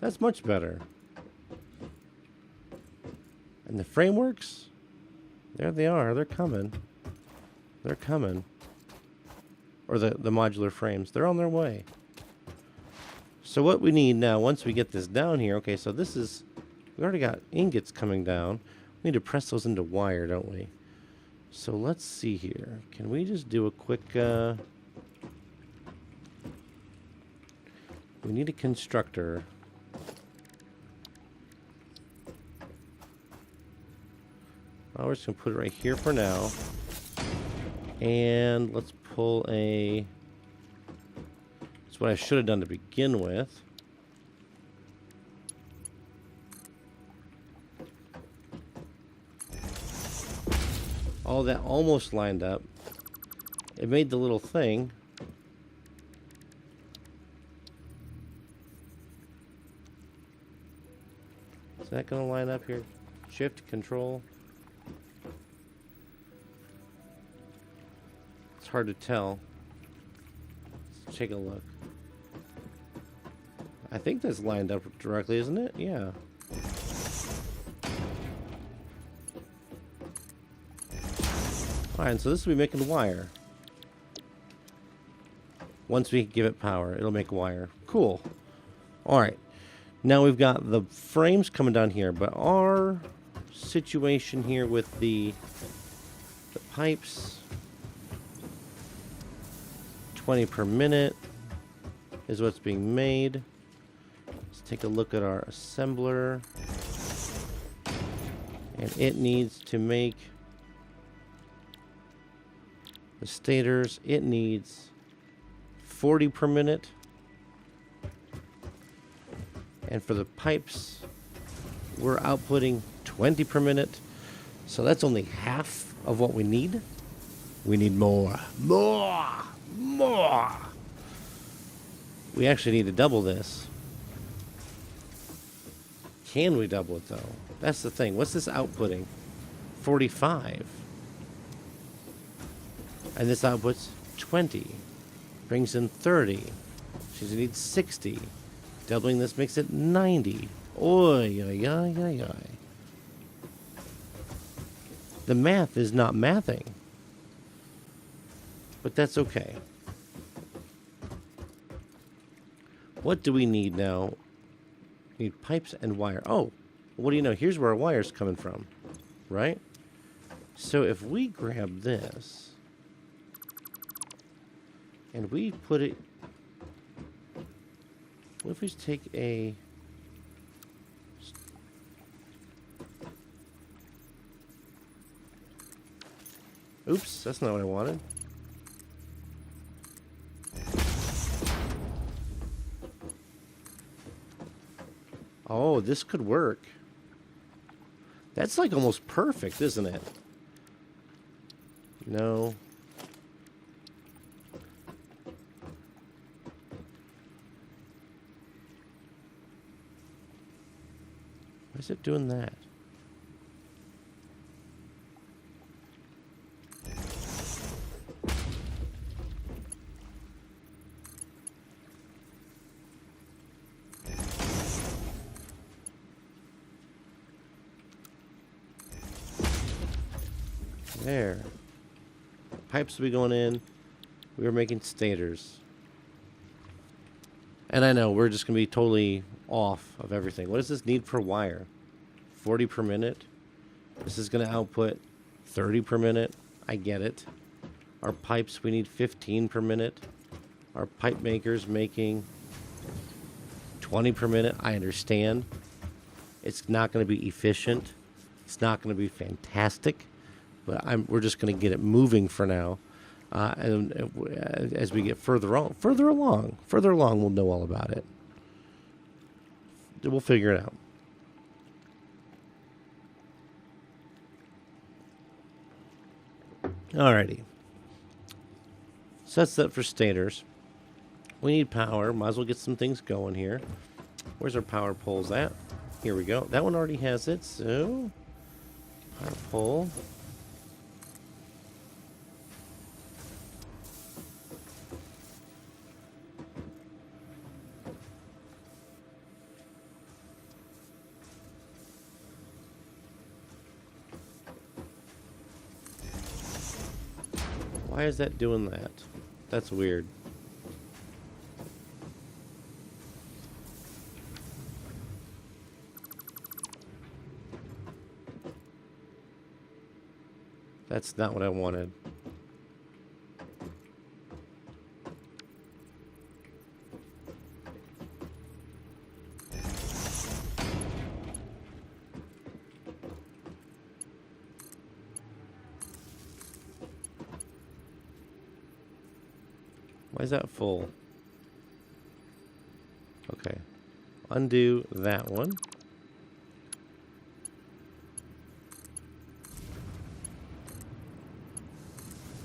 That's much better. And the frameworks? There they are. They're coming. They're coming. Or the modular frames. They're on their way. So what we need now, once we get this down here, okay, so this is, we already got ingots coming down. We need to press those into wire, don't we? So let's see here. Can we just do a quick, we need a constructor. Oh, we're just going to put it right here for now. And let's pull a... That's what I should have done to begin with. All that almost lined up. It made the little thing. Is that going to line up here? Shift, control. It's hard to tell. Let's take a look. I think that's lined up directly, isn't it? Yeah. Alright, so this will be making wire. Once we give it power, it'll make wire. Cool. Alright. Now we've got the frames coming down here, but our situation here with the pipes, 20 per minute is what's being made. Let's take a look at our assembler. And it needs to make the stators. It needs 40 per minute. And for the pipes, we're outputting 20 per minute. So that's only half of what we need. We need more. More! More! We actually need to double this. Can we double it, though? That's the thing. What's this outputting? 45. And this outputs 20. Brings in 30. She needs 60. Doubling this makes it 90. Oy, oy, oy, oy, oy. The math is not mathing. But that's okay. What do we need now? We need pipes and wire. Oh, what do you know? Here's where our wire's coming from. Right? So if we grab this and we put it... What if we just take a... Oops, that's not what I wanted. Oh, this could work. That's like almost perfect, isn't it? No. Why is it doing that? There. Pipes will be going in. We were making stators. And I know, we're just going to be totally off of everything. What does this need for wire? 40 per minute? This is going to output 30 per minute. I get it. Our pipes, we need 15 per minute. Our pipe maker's making 20 per minute. I understand. It's not going to be efficient. It's not going to be fantastic. But we're just going to get it moving for now. And as we get further along, we'll know all about it. We'll figure it out. Alrighty. So that's that for stators. We need power. Might as well get some things going here. Where's our power poles at? Here we go. That one already has it, so... Power pole. Why is that doing that? That's weird. That's not what I wanted. Why is that full? Okay. Undo that one.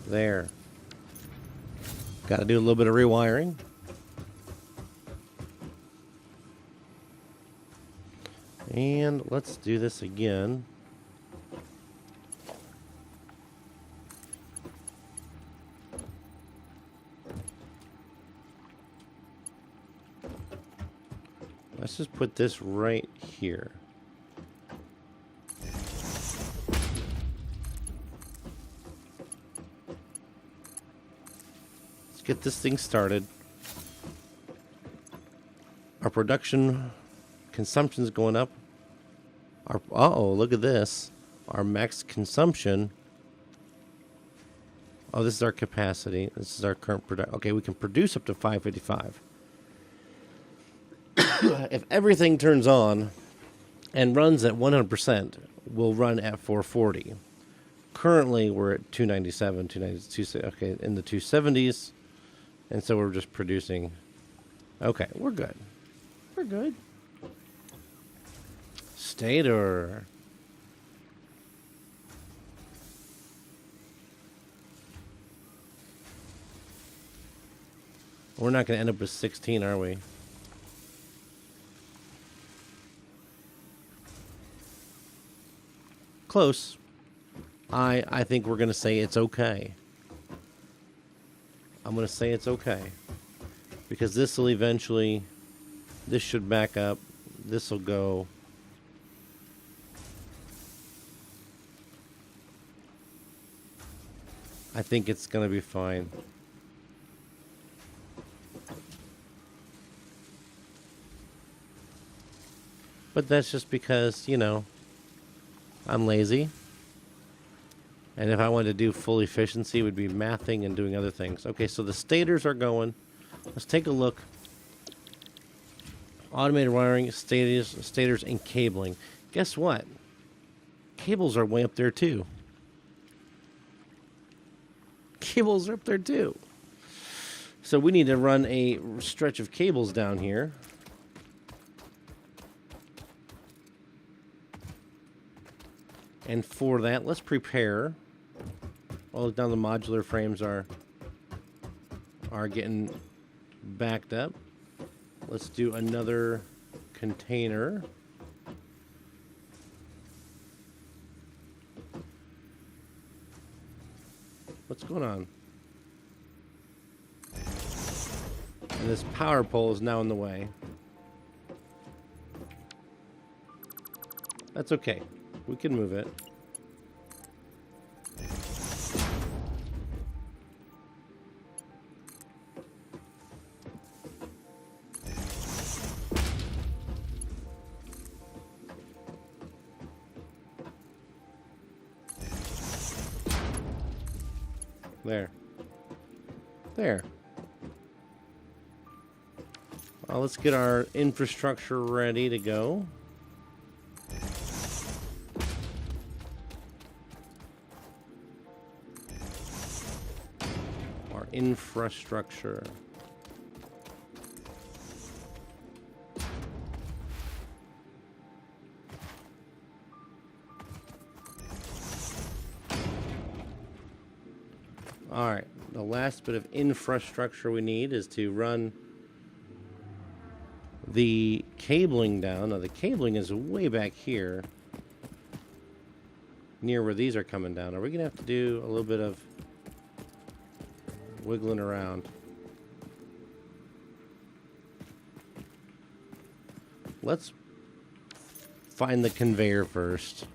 There. Got to do a little bit of rewiring. And let's do this again. Let's just put this right here. Let's get this thing started. Our production consumption's going up. Uh-oh, look at this. Our max consumption. Oh, this is our capacity. This is our current production. Okay, we can produce up to 555. If everything turns on and runs at 100%, we'll run at 440. Currently, we're at 297, 292, okay, in the 270s. And so we're just producing. Okay, we're good. We're good. Stator. We're not going to end up with 16, are we? Close. I think we're going to say it's okay. I'm going to say it's okay. Because this will eventually... This should back up. This will go... I think it's going to be fine. But that's just because, you know, I'm lazy. And if I wanted to do full efficiency, it would be mathing and doing other things. Okay, so the stators are going. Let's take a look. Automated wiring, stators, and cabling. Guess what? Cables are way up there too. Cables are up there too. So we need to run a stretch of cables down here. And for that, let's prepare. All down the modular frames are getting backed up. Let's do another container. What's going on? And this power pole is now in the way. That's okay. We can move it. There. There. Well, let's get our infrastructure ready to go. Our infrastructure. All right, the last bit of infrastructure we need is to run the cabling down. Now, the cabling is way back here, near where these are coming down. Are we going to have to do a little bit of wiggling around? Let's find the conveyor first.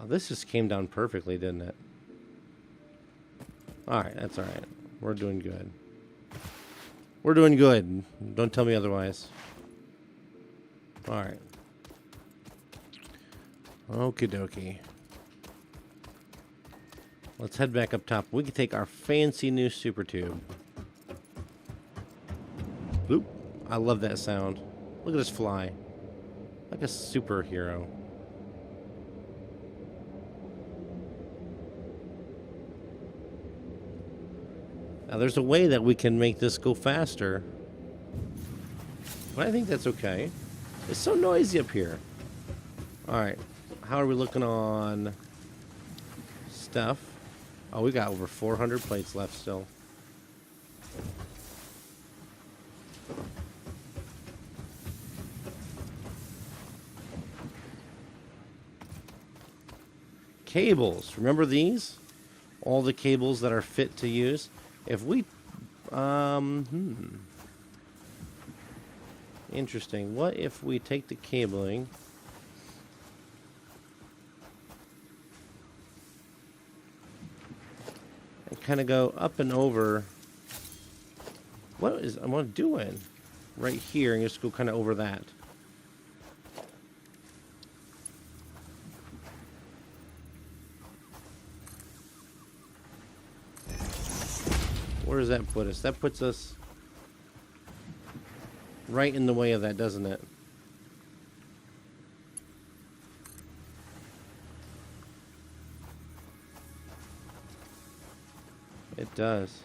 this just came down perfectly, didn't it? Alright, that's alright. We're doing good. We're doing good. Don't tell me otherwise. Alright. Okie dokie. Let's head back up top. We can take our fancy new super tube. Bloop. I love that sound. Look at us fly. Like a superhero. Now there's a way that we can make this go faster. But I think that's okay. It's so noisy up here. Alright. How are we looking on stuff? Oh, we got over 400 plates left still. Cables. Remember these? All the cables that are fit to use. If we... Interesting. What if we take the cabling... and kind of go up and over... What is I'm doing? Right here, and just go kind of over that. Where does that put us? That puts us right in the way of that, doesn't it? It does.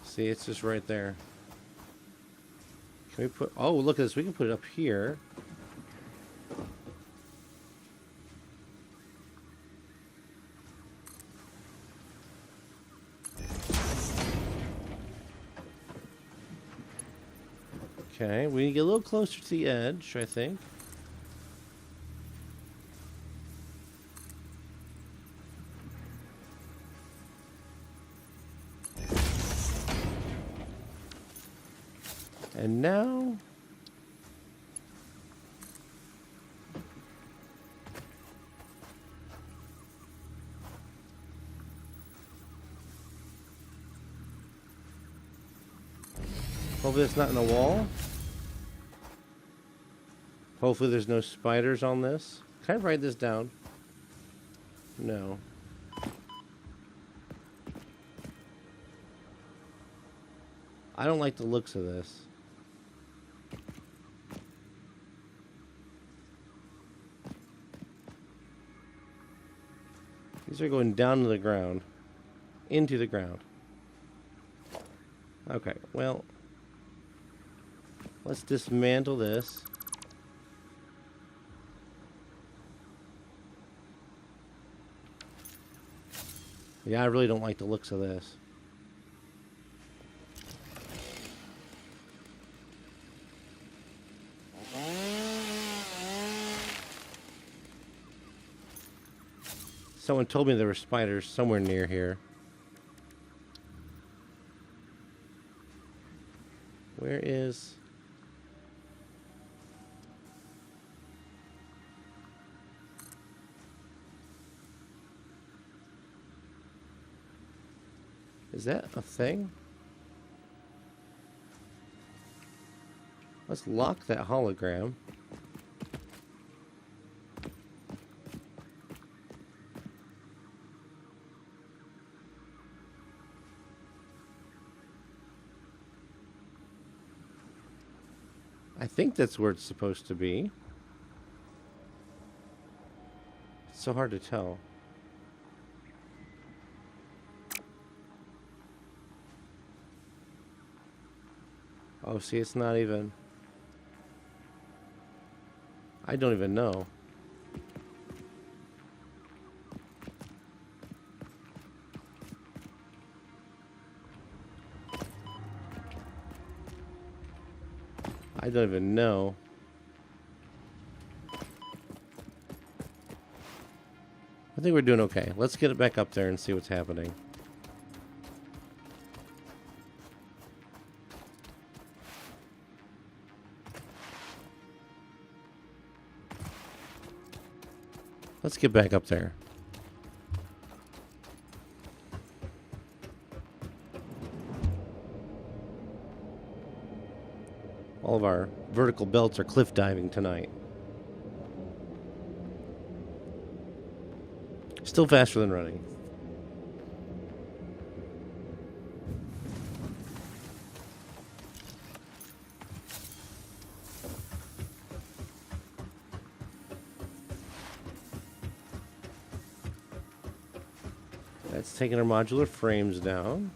See, it's just right there. Can we put... Oh, look at this. We can put it up here. Okay, we need to get a little closer to the edge, I think. And now... hopefully it's not in a wall. Hopefully there's no spiders on this. Can I write this down? No. I don't like the looks of this. These are going down to the ground. Into the ground. Okay, well... let's dismantle this. Yeah, I really don't like the looks of this. Someone told me there were spiders somewhere near here. Where is... is that a thing? Let's lock that hologram. I think that's where it's supposed to be. It's so hard to tell. Oh, see, it's not even... I don't even know. I don't even know. I think we're doing okay. Let's get it back up there and see what's happening. Let's get back up there. All of our vertical belts are cliff diving tonight. Still faster than running. That's taking our modular frames down.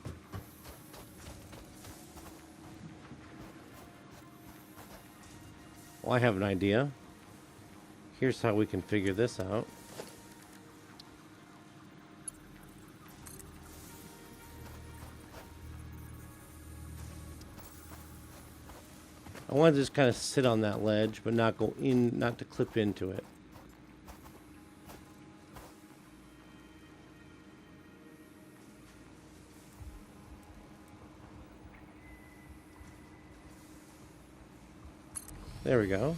Well, I have an idea. Here's how we can figure this out. I want to just kind of sit on that ledge, but not go in, not to clip into it. There we go.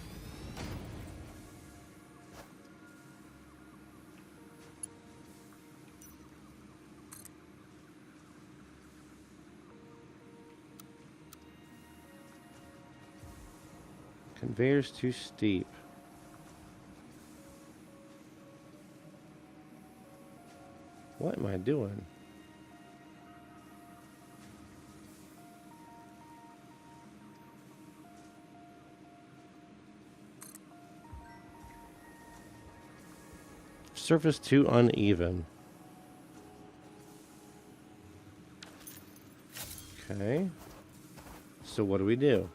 Conveyor's too steep. What am I doing? Surface too uneven. Okay. So what do we do?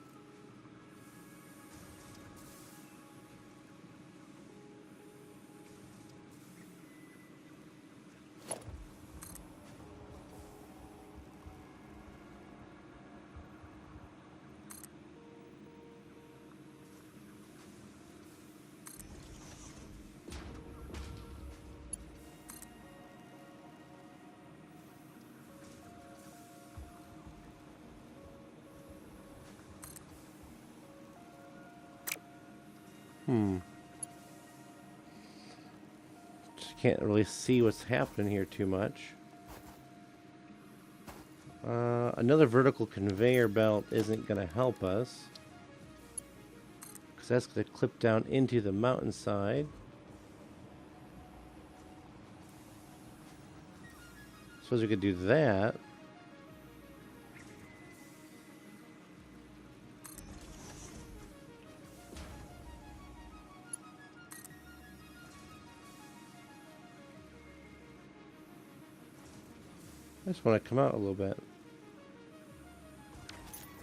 Just can't really see what's happening here too much. Another vertical conveyor belt isn't going to help us, because that's going to clip down into the mountainside. Suppose we could do that. I just want to come out a little bit.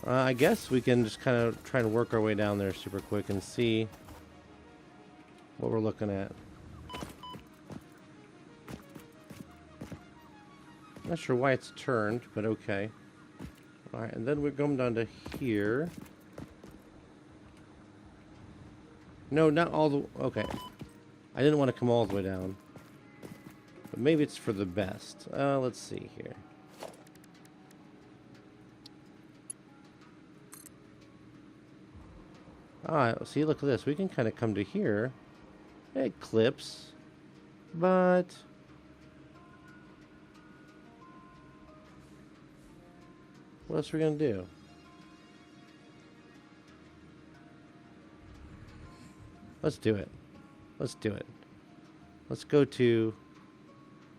I guess we can just kind of try to work our way down there super quick and see what we're looking at. Not sure why it's turned, but okay. Alright, and then we're going down to here. No, not all the... Okay. I didn't want to come all the way down. But maybe it's for the best. Let's see here. Ah, see, look at this. We can kind of come to here. It clips. But... what else are we going to do? Let's do it. Let's do it. Let's go to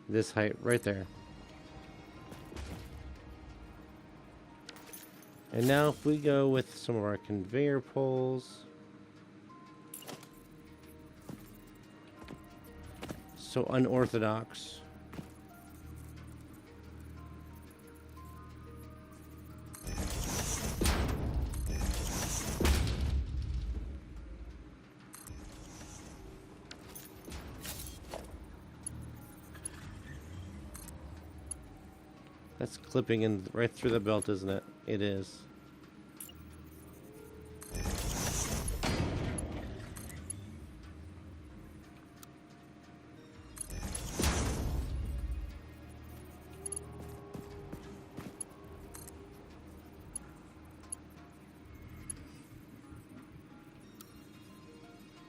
this height right there. And now if we go with some of our conveyor poles. So unorthodox. That's clipping in right through the belt, isn't it? It is.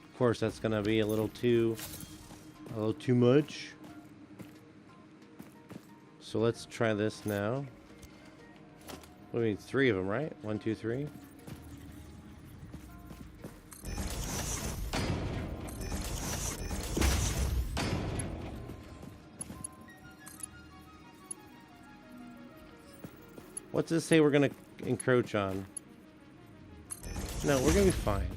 Of course, that's going to be a little too A little too much. So let's try this now. We need 3 of them, right? 1, 2, 3. What's this say we're gonna encroach on? No, we're gonna be fine.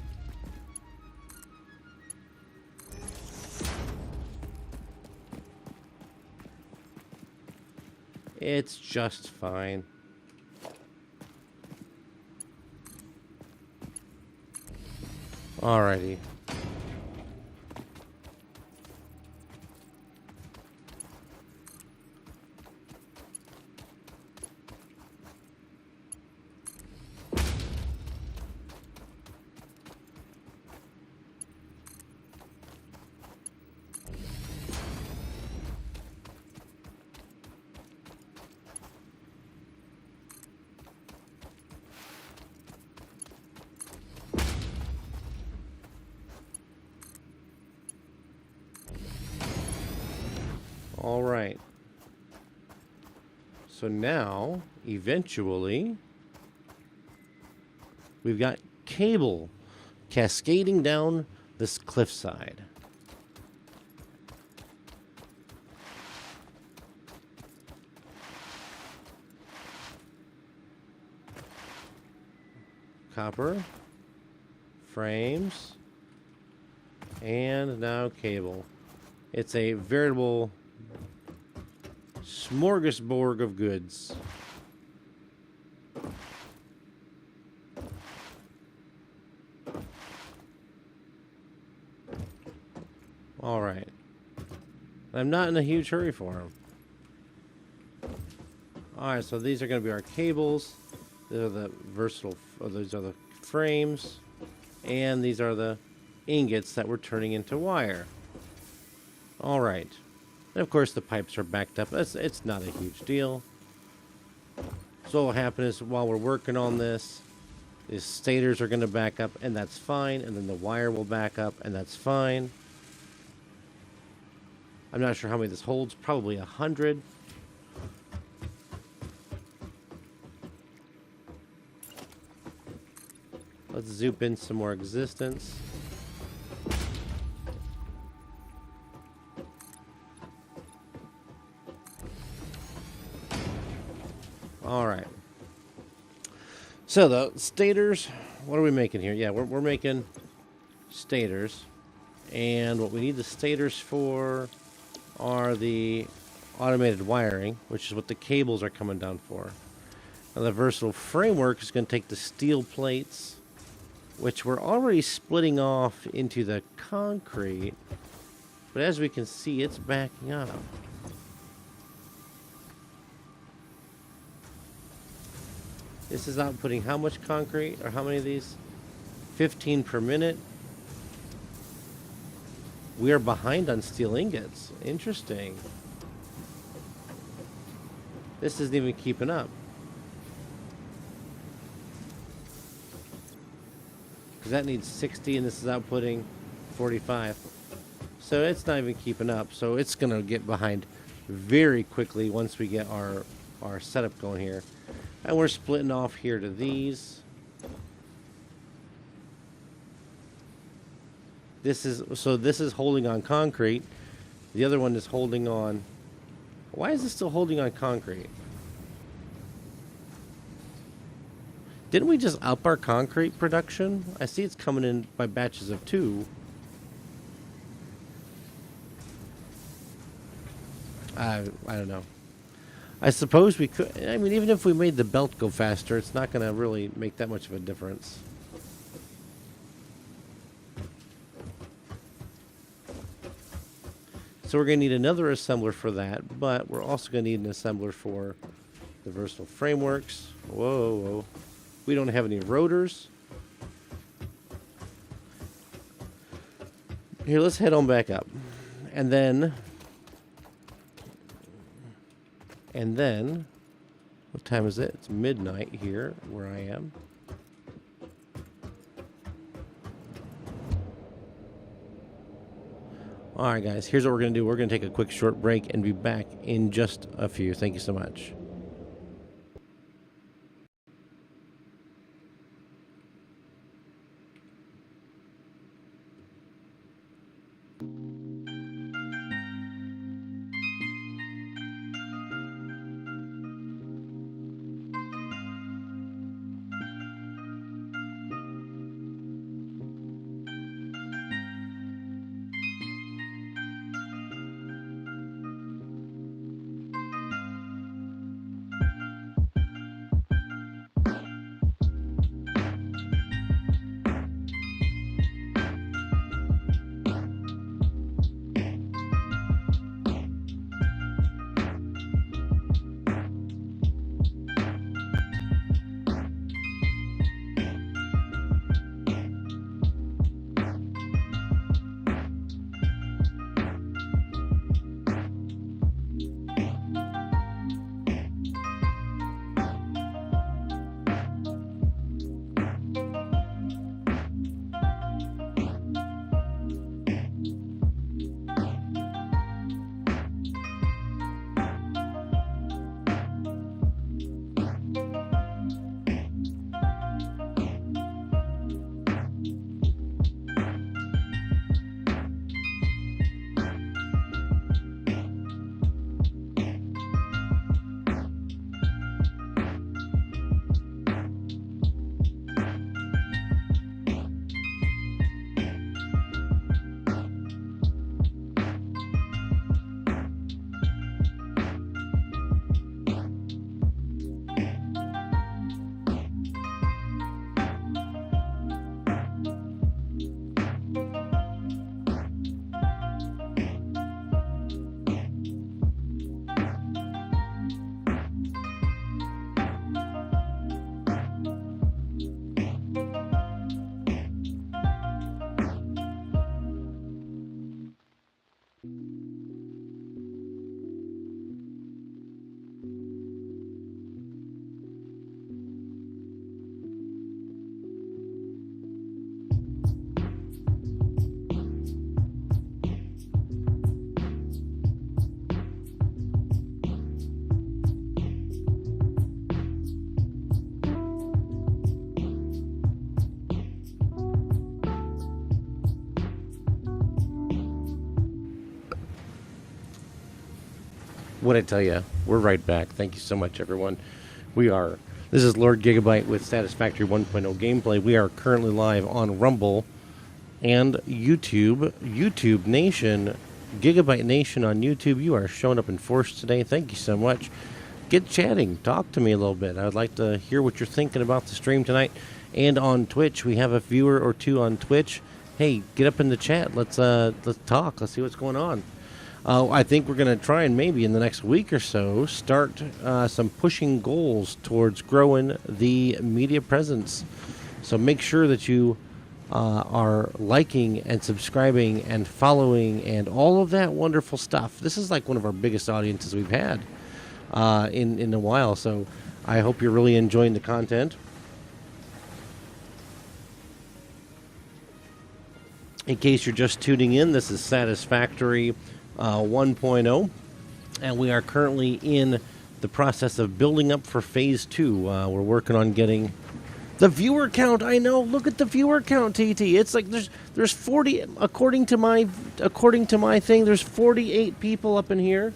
It's just fine. Alrighty. All right. So now, eventually, we've got cable cascading down this cliffside. Copper, frames, and now cable. It's a veritable smorgasbord of goods. All right. I'm not in a huge hurry for them. All right, so these are going to be our cables. These are the versatile, these are the frames, and these are the ingots that we're turning into wire. All right. And of course the pipes are backed up. It's not a huge deal. So what will happen is while we're working on this, the stators are going to back up, and that's fine. And then the wire will back up, and that's fine. I'm not sure how many this holds. Probably 100. Let's zoop in some more existence. All right. So the stators, what are we making here? Yeah, we're making stators. And what we need the stators for are the automated wiring, which is what the cables are coming down for. Now the versatile framework is going to take the steel plates, which we're already splitting off into the concrete. But as we can see, it's backing up. This is outputting how much concrete, or how many of these? 15 per minute. We are behind on steel ingots. Interesting. This isn't even keeping up. Because that needs 60 and this is outputting 45. So it's not even keeping up. So it's going to get behind very quickly once we get our setup going here. And we're splitting off here to these. This is holding on concrete. The other one is holding on. Why is this still holding on concrete? Didn't we just up our concrete production? I see it's coming in by batches of 2. I don't know. I suppose we could. I mean, even if we made the belt go faster, it's not going to really make that much of a difference. So we're going to need another assembler for that, but we're also going to need an assembler for the versatile frameworks. Whoa, whoa. We don't have any rotors. Here, let's head on back up. And then, what time is it? It's midnight here where I am. All right, guys, here's what we're going to do. We're going to take a quick short break and be back in just a few. Thank you so much. What I tell you, we're right back. Thank you so much, everyone. This is Lord Gigabyte with Satisfactory 1.0 gameplay. We are currently live on Rumble and YouTube. YouTube Nation, Gigabyte Nation on YouTube. You are showing up in force today. Thank you so much. Get chatting. Talk to me a little bit. I would like to hear what you're thinking about the stream tonight. And on Twitch, we have a viewer or two on Twitch. Hey, get up in the chat. Let's talk. Let's see what's going on. I think we're going to try and maybe in the next week or so start some pushing goals towards growing the media presence. So make sure that you are liking and subscribing and following and all of that wonderful stuff. This is like one of our biggest audiences we've had in a while. So I hope you're really enjoying the content. In case you're just tuning in, this is Satisfactory 1.0, and we are currently in the process of building up for phase 2. We're working on getting the viewer count. I know, look at the viewer count, TT. It's like there's 40 according to my thing. There's 48 people up in here.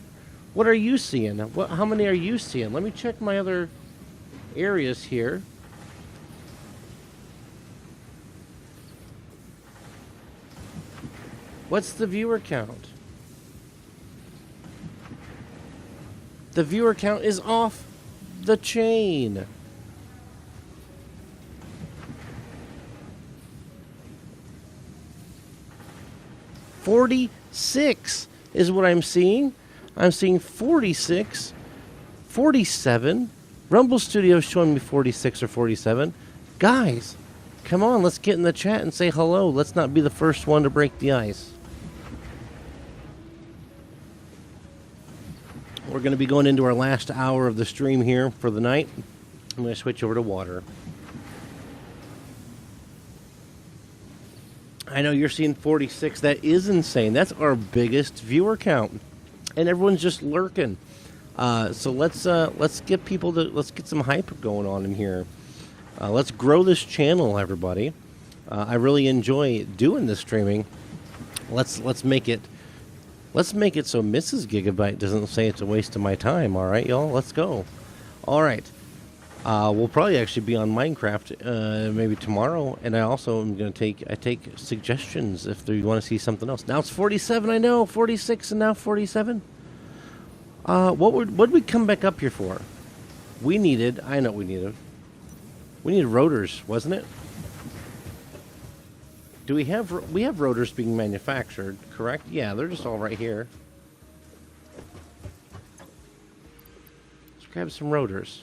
What are you seeing? How many are you seeing? Let me check my other areas here. What's the viewer count? The viewer count is off the chain. $46 is what I'm seeing. I'm seeing 46, 47. Rumble Studios showing me 46 or 47. Guys, come on, let's get in the chat and say hello. Let's not be the first one to break the ice. We're going to be going into our last hour of the stream here for the night. I'm going to switch over to water. I know you're seeing 46. That is insane. That's our biggest viewer count, and everyone's just lurking. So let's get people to let's get some hype going on in here. Let's grow this channel, everybody. I really enjoy doing this streaming. Let's make it so Mrs. Gigabyte doesn't say it's a waste of my time. All right, y'all. Let's go. All right. We'll probably actually be on Minecraft maybe tomorrow, and I also am going to take suggestions if you want to see something else. Now it's 47, I know, 46, and now 47. What did we come back up here for? I know what we needed. We needed rotors, wasn't it? We have rotors being manufactured, correct? Yeah, they're just all right here. Let's grab some rotors.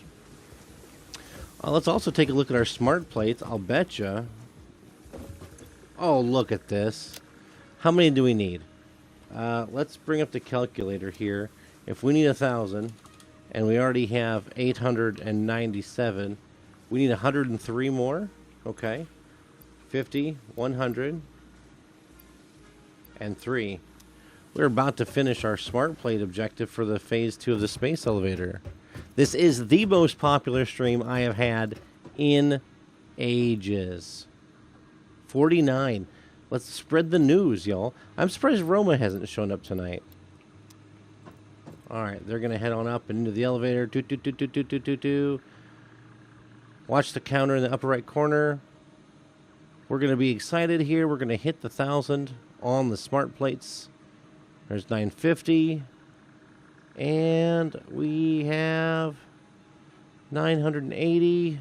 Let's also take a look at our smart plates. I'll betcha. Oh, look at this. How many do we need? Let's bring up the calculator here. If we need 1,000, and we already have 897, we need 103 more. Okay. 50, 100, and 3. We're about to finish our smart plate objective for the phase 2 of the space elevator. This is the most popular stream I have had in ages. 49. Let's spread the news, y'all. I'm surprised Roma hasn't shown up tonight. All right, they're going to head on up and into the elevator. Watch the counter in the upper right corner. We're going to be excited here. We're going to hit the 1,000 on the smart plates. There's 950. And we have 980.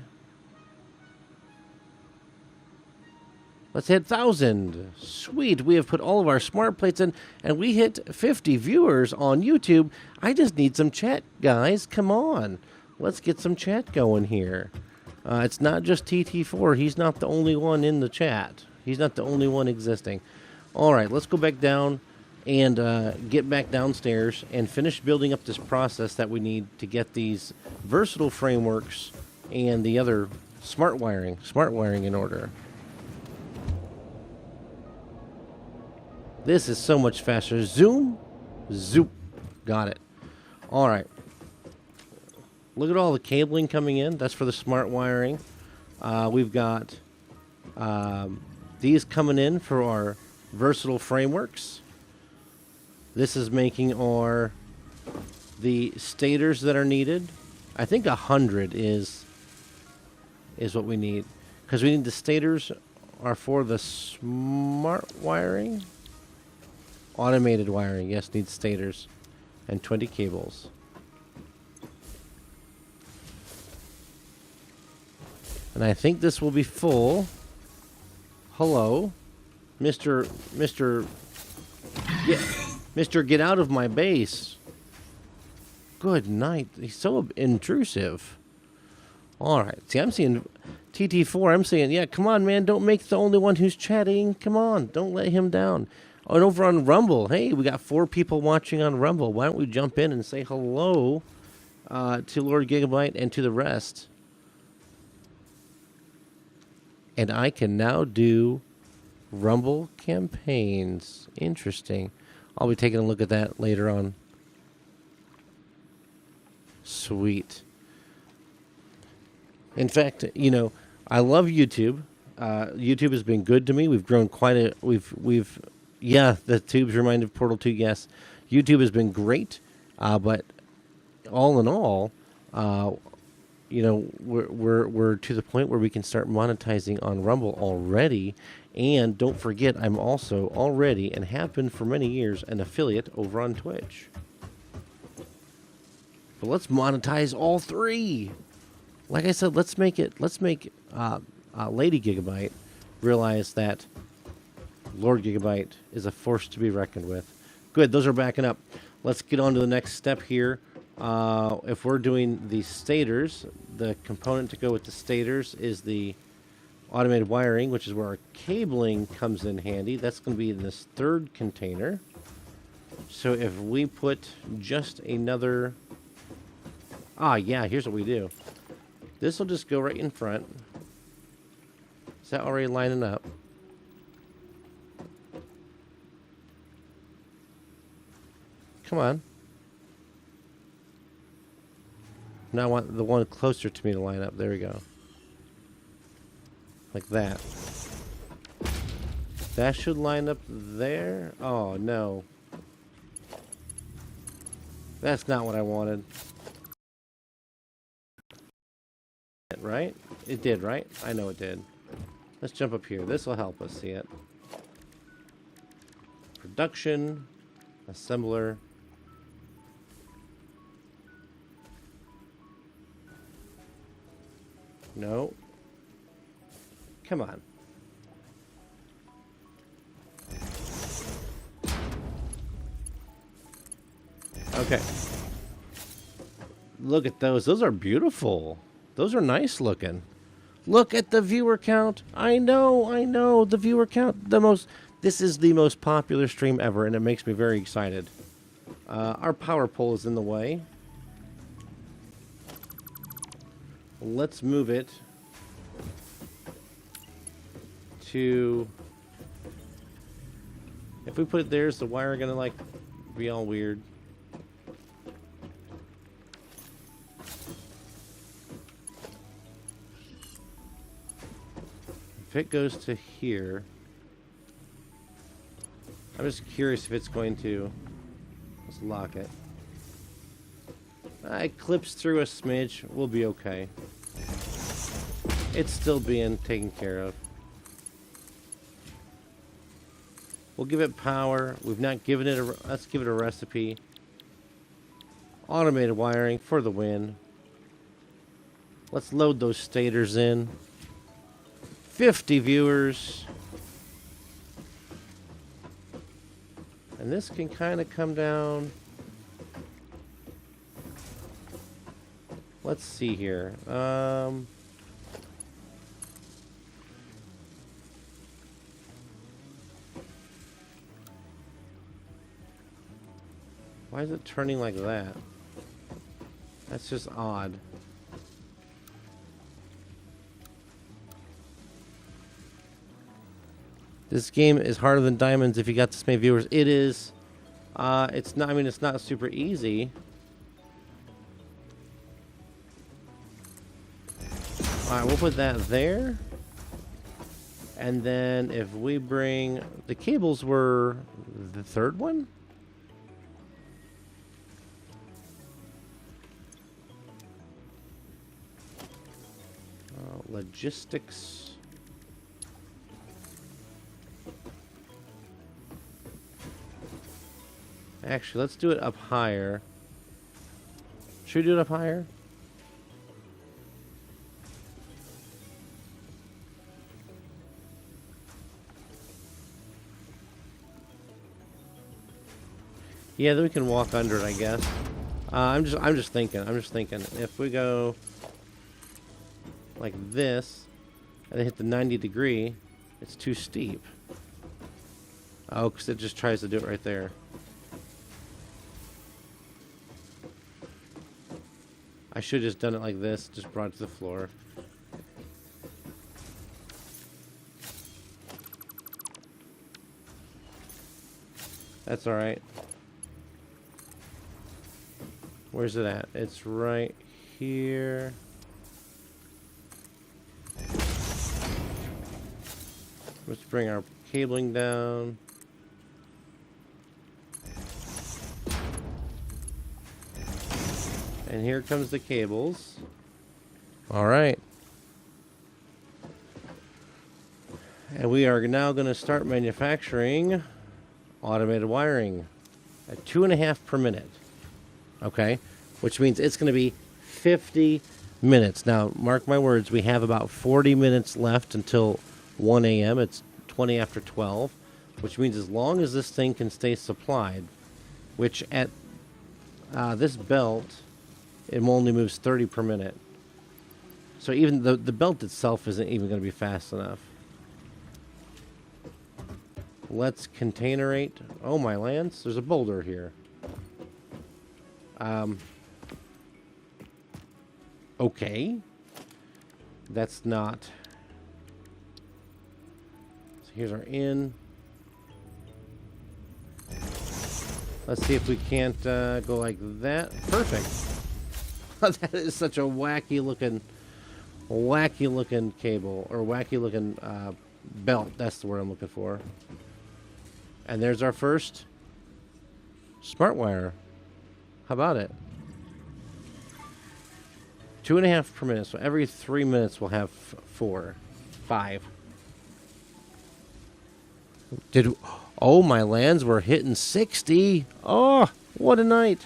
Let's hit 1,000. Sweet. We have put all of our smart plates in, and we hit 50 viewers on YouTube. I just need some chat, guys. Come on. Let's get some chat going here. It's not just TT4. He's not the only one in the chat. He's not the only one existing. All right, let's go back down and get back downstairs and finish building up this process that we need to get these versatile frameworks and the other smart wiring in order. This is so much faster. Zoom, zoop. Got it. All right. Look at all the cabling coming in. That's for the smart wiring. We've got these coming in for our versatile frameworks. This is making the stators that are needed. I think 100 is what we need, because we need the stators are for the smart wiring. Automated wiring, yes, needs stators and 20 cables. And I think this will be full. Hello, Mr. Get out of my base. Good night. He's so intrusive. All right. See, I'm seeing TT4. I'm saying, yeah, come on, man. Don't make the only one who's chatting. Come on. Don't let him down. Oh, and over on Rumble, hey, we got 4 people watching on Rumble. Why don't we jump in and say hello to Lord Gigabyte and to the rest? And I can now do Rumble campaigns. Interesting. I'll be taking a look at that later on. Sweet. In fact, I love YouTube. YouTube has been good to me. We've grown quite a... Yeah, the tubes remind of Portal 2, yes. YouTube has been great, but all in all, we're to the point where we can start monetizing on Rumble already. And don't forget, I'm also already, and have been for many years, an affiliate over on Twitch. But let's monetize all 3. Like I said, let's make Lady Gigabyte realize that Lord Gigabyte is a force to be reckoned with. Good, those are backing up. Let's get on to the next step here. If we're doing the stators, the component to go with the stators is the automated wiring, which is where our cabling comes in handy. That's going to be in this 3rd container. So if we put just another... here's what we do. This will just go right in front. Is that already lining up? Come on. Now I want the one closer to me to line up. There we go. Like that. That should line up there. Oh, no. That's not what I wanted. Right? It did, right? I know it did. Let's jump up here. This will help us see it. Production. Assembler. No. Come on. Okay. Look at those. Those are beautiful. Those are nice looking. Look at the viewer count. I know. The viewer count. This is the most popular stream ever, and it makes me very excited. Our power pole is in the way. Let's move it to... If we put it there, is the wire gonna, like, be all weird? If it goes to here... I'm just curious if it's going to... Let's lock it. It clips through a smidge. We'll be okay. It's still being taken care of. We'll give it power. We've not given it a... Let's give it a recipe. Automated wiring for the win. Let's load those stators in. 50 viewers. And this can kind of come down. Let's see here. Why is it turning like that? That's just odd. This game is harder than Diamonds if you got this many viewers. It is. It's not, I mean, it's not super easy. Alright, we'll put that there. And then if we bring... The cables were the third one? Logistics. Actually, let's do it up higher. Should we do it up higher? Yeah, then we can walk under it, I guess. I'm just thinking. If we go like this and then hit the 90 degree, it's too steep. Oh, because it just tries to do it right there. I should have just done it like this, just brought it to the floor. That's alright. Where's it at? It's right here. Let's bring our cabling down. And here comes the cables. All right. And we are now going to start manufacturing automated wiring at 2.5 per minute. Okay? Which means it's going to be 50 minutes. Now, mark my words, we have about 40 minutes left until 1 a.m. It's 20 after 12, which means as long as this thing can stay supplied, which at this belt, it only moves 30 per minute. So even the belt itself isn't even going to be fast enough. Let's containerate. Oh, my lands. There's a boulder here. Okay. That's not... So here's our in. Let's see if we can't go like that. Perfect. That is such a wacky looking cable, or wacky looking belt. That's the word I'm looking for. And there's our first smart wire. How about it? 2.5 per minute. So every 3 minutes we'll have 5. Oh, my lands were hitting 60. Oh, what a night.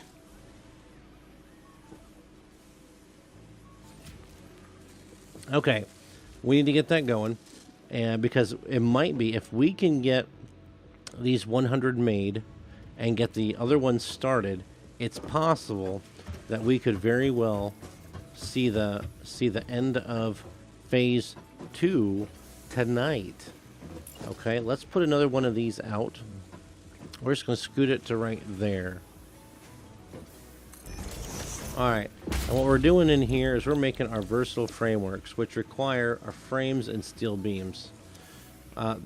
Okay, we need to get that going, and because it might be, if we can get these 100 made and get the other ones started, it's possible that we could very well see the end of phase 2 tonight. Okay, let's put another one of these out. We're just going to scoot it to right there. Alright, and what we're doing in here is we're making our versatile frameworks, which require our frames and steel beams. Our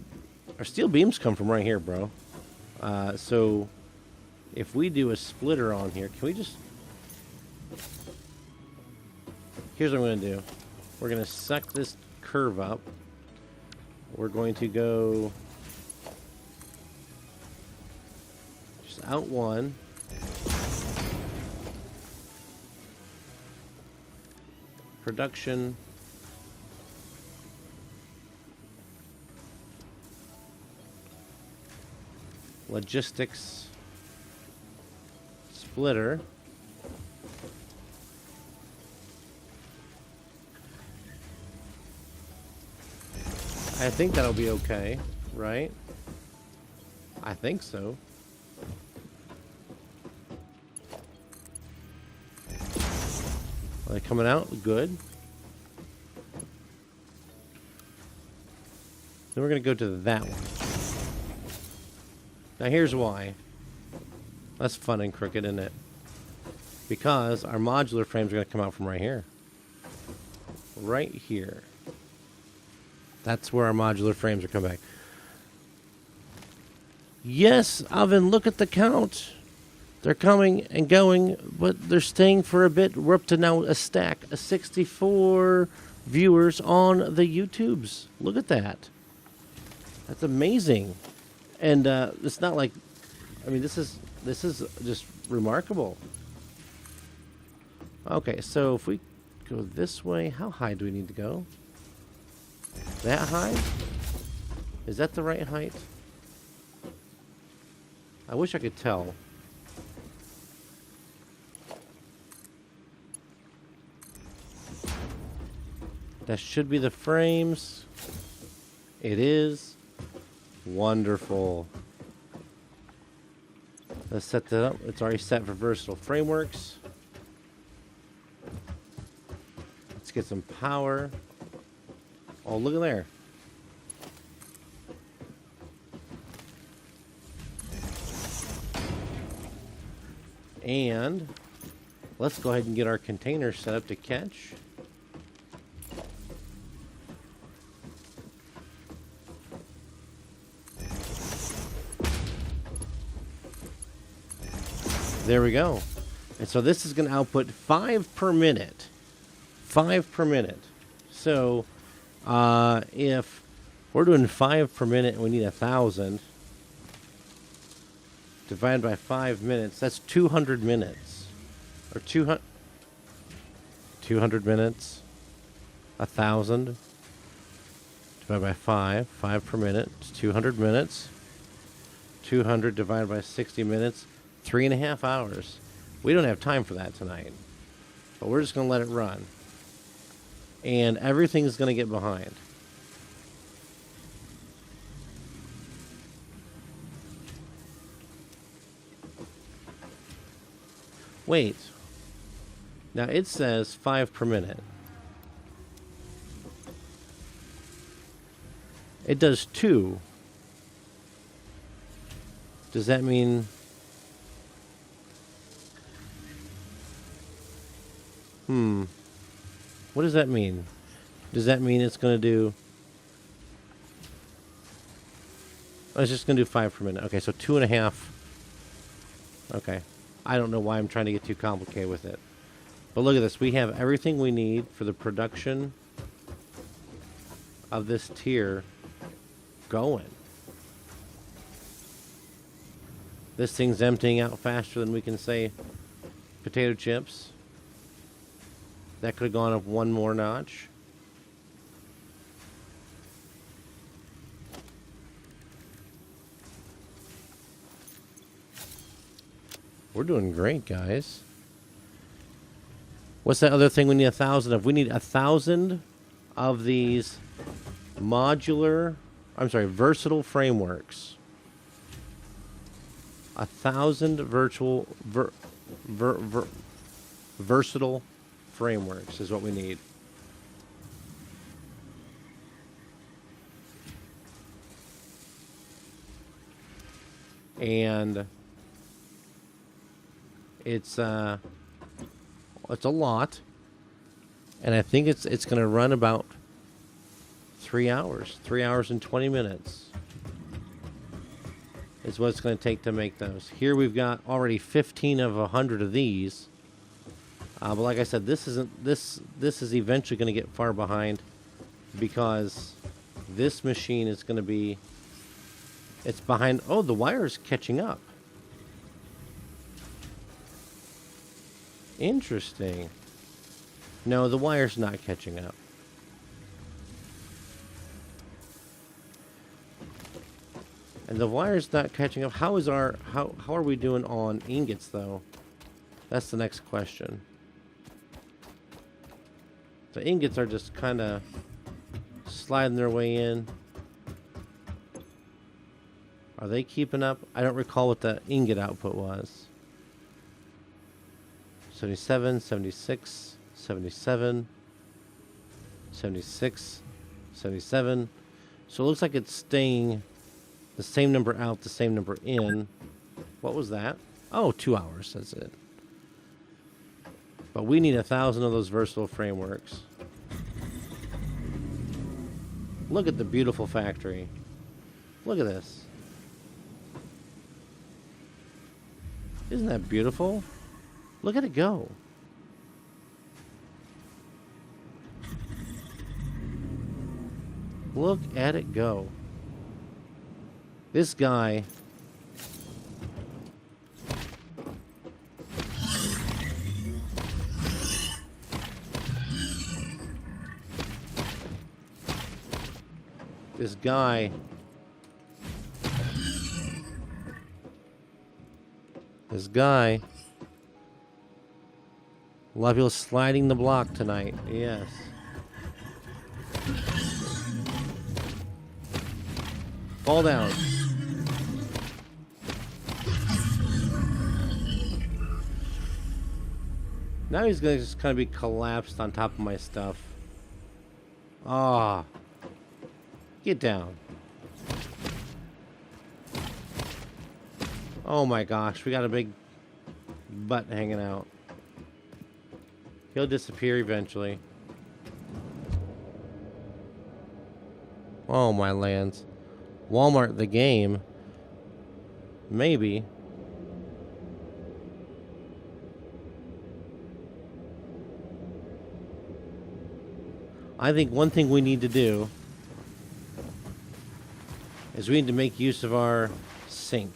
steel beams come from right here, bro. So if we do a splitter on here, can we just... Here's what I'm going to do. We're going to suck this curve up. We're going to go just out one. Production. Logistics. Splitter. I think that'll be okay, right? I think so. Are they coming out? Good. Then we're going to go to that one. Now here's why. That's fun and crooked, isn't it? Because our modular frames are going to come out from right here. Right here. That's where our modular frames are coming back. Yes, Oven, look at the count. They're coming and going, but they're staying for a bit. We're up to now a stack of 64 viewers on the YouTubes. Look at that. That's amazing. And it's not like, I mean, this is just remarkable. Okay, so if we go this way, how high do we need to go? That high? Is that the right height? I wish I could tell. That should be the frames. It is. Wonderful. Let's set that up. It's already set for versatile frameworks. Let's get some power. Oh, look at there. And let's go ahead and get our container set up to catch. There we go. And so this is going to output 5 per minute. 5 per minute. So if we're doing 5 per minute and we need 1,000, divided by 5 minutes, that's 200 minutes. Or 200 minutes. 1,000 divided by 5 per minute, it's 200 minutes. 200 divided by 60 minutes, 3.5 hours. We don't have time for that tonight, but we're just going to let it run. And everything's going to get behind. Wait. Now it says 5 per minute. It does 2. Does that mean... What does that mean? Does that mean it's going to do... Oh, it's just going to do 5 per minute. Okay, so 2.5. Okay. I don't know why I'm trying to get too complicated with it. But look at this. We have everything we need for the production of this tier going. This thing's emptying out faster than we can say potato chips. That could have gone up one more notch. We're doing great, guys. What's that other thing we need 1,000 of? We need 1,000 of these versatile frameworks. 1,000 versatile frameworks is what we need. And it's a lot, and I think it's going to run about 3 hours, 3 hours and 20 minutes. Is what it's going to take to make those. Here we've got already 15 of 100 of these. But like I said, this is eventually going to get far behind because this machine is going to be, it's behind. Oh, the wire's catching up. Interesting. No, the wire's not catching up. And the wire's not catching up. How are we doing on ingots though? That's the next question. The ingots are just kind of sliding their way in. Are they keeping up? I don't recall what the ingot output was. 77, 76, 77, 76, 77. So it looks like it's staying the same number out, the same number in. What was that? Oh, 2 hours. That's it. But we need 1,000 of those versatile frameworks. Look at the beautiful factory. Look at this. Isn't that beautiful? Look at it go. Look at it go. This guy a lot of people sliding the block tonight. Yes. Fall down. Now he's going to just kind of be collapsed on top of my stuff. Ah. Get down. Oh my gosh, we got a big butt hanging out. He'll disappear eventually. Oh my lands. Walmart the game. Maybe. I think one thing we need to do is we need to make use of our sink.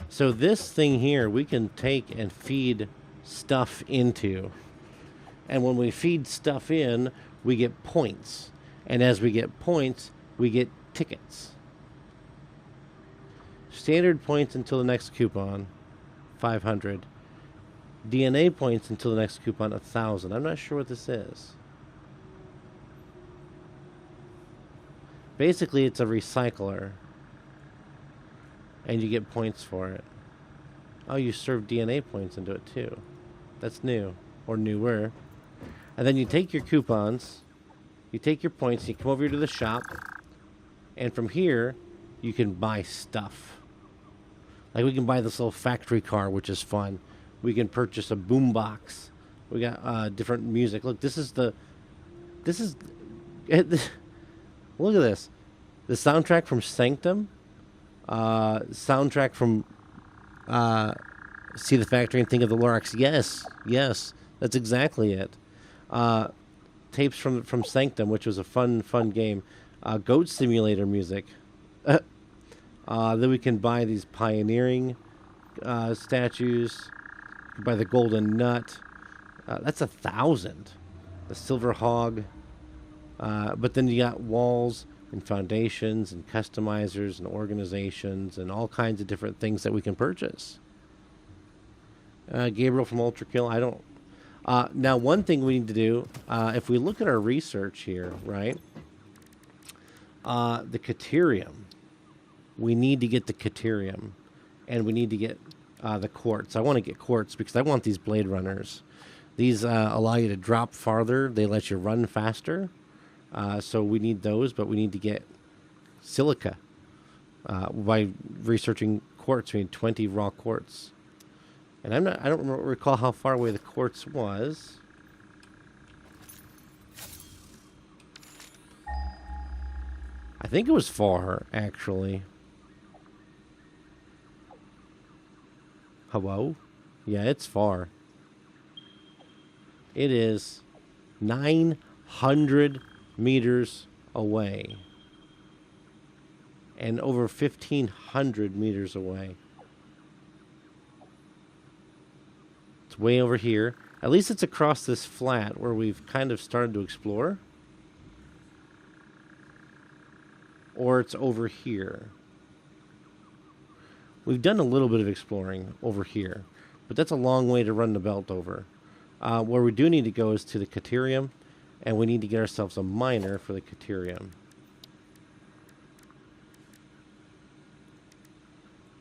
So this thing here, we can take and feed stuff into. And when we feed stuff in, we get points. And as we get points, we get tickets. Standard points until the next coupon, 500. DNA points until the next coupon, 1,000. I'm not sure what this is. Basically, it's a recycler. And you get points for it. Oh, you serve DNA points into it too. That's new. Or newer. And then you take your coupons. You take your points. You come over here to the shop. And from here, you can buy stuff. Like we can buy this little factory car, which is fun. We can purchase a boombox. We got different music. Look, this is look at this. The soundtrack from Sanctum. Soundtrack from See the Factory and Think of the Lorax. Yes, that's exactly it. Tapes from Sanctum, which was a fun game. Goat Simulator music. Then we can buy these pioneering statues. Buy the golden nut. That's 1,000. The silver hog. But then you got walls and foundations and customizers and organizations and all kinds of different things that we can purchase. Gabriel from Ultra Kill. I don't. Now, one thing we need to do, if we look at our research here, right? The Caterium. We need to get the Caterium. And we need to get the quartz. I want to get quartz because I want these Blade Runners. These allow you to drop farther. They let you run faster. So we need those, but we need to get silica. By researching quartz, we need 20 raw quartz. And I don't recall how far away the quartz was. I think it was far, actually. Hello? Yeah, it's far. It is 900 meters away. And over 1,500 meters away. It's way over here. At least it's across this flat where we've kind of started to explore. Or it's over here. We've done a little bit of exploring over here. But that's a long way to run the belt over. Where we do need to go is to the Caterium. And we need to get ourselves a miner for the Caterium.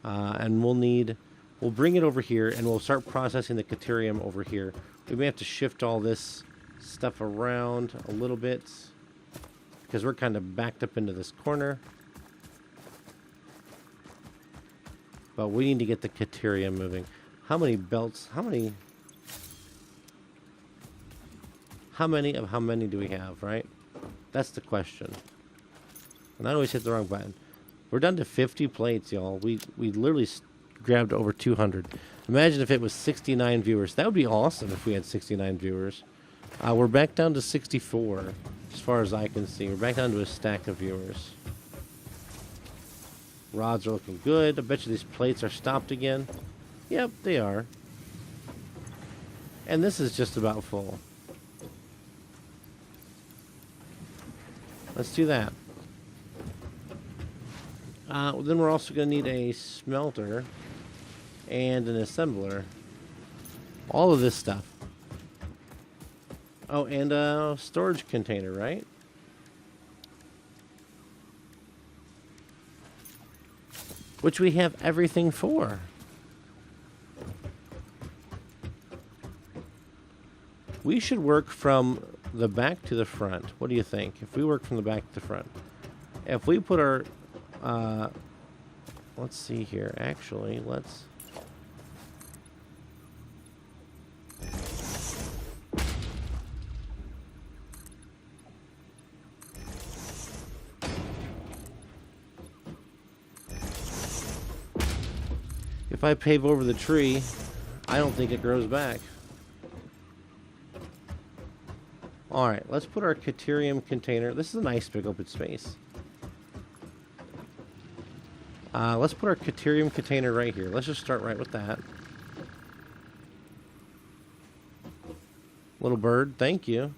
And we'll bring it over here and we'll start processing the Caterium over here. We may have to shift all this stuff around a little bit because we're kind of backed up into this corner. But we need to get the Caterium moving. How many belts? How many of how many do we have, right? That's the question. And I always hit the wrong button. We're down to 50 plates, y'all. We literally grabbed over 200. Imagine if it was 69 viewers. That would be awesome if we had 69 viewers. We're back down to 64, as far as I can see. We're back down to a stack of viewers. Rods are looking good. I bet you these plates are stopped again. Yep, they are. And this is just about full. Let's do that. Then we're also going to need a smelter and an assembler. All of this stuff. Oh, and a storage container, right? Which we have everything for. We should work from the back to the front. What do you think? If we work from the back to the front. If we put our... let's see here. Actually, let's... If I pave over the tree, I don't think it grows back. Alright, let's put our Caterium container. This is a nice big open space. Let's put our Caterium container right here. Let's just start right with that. Little bird, thank you.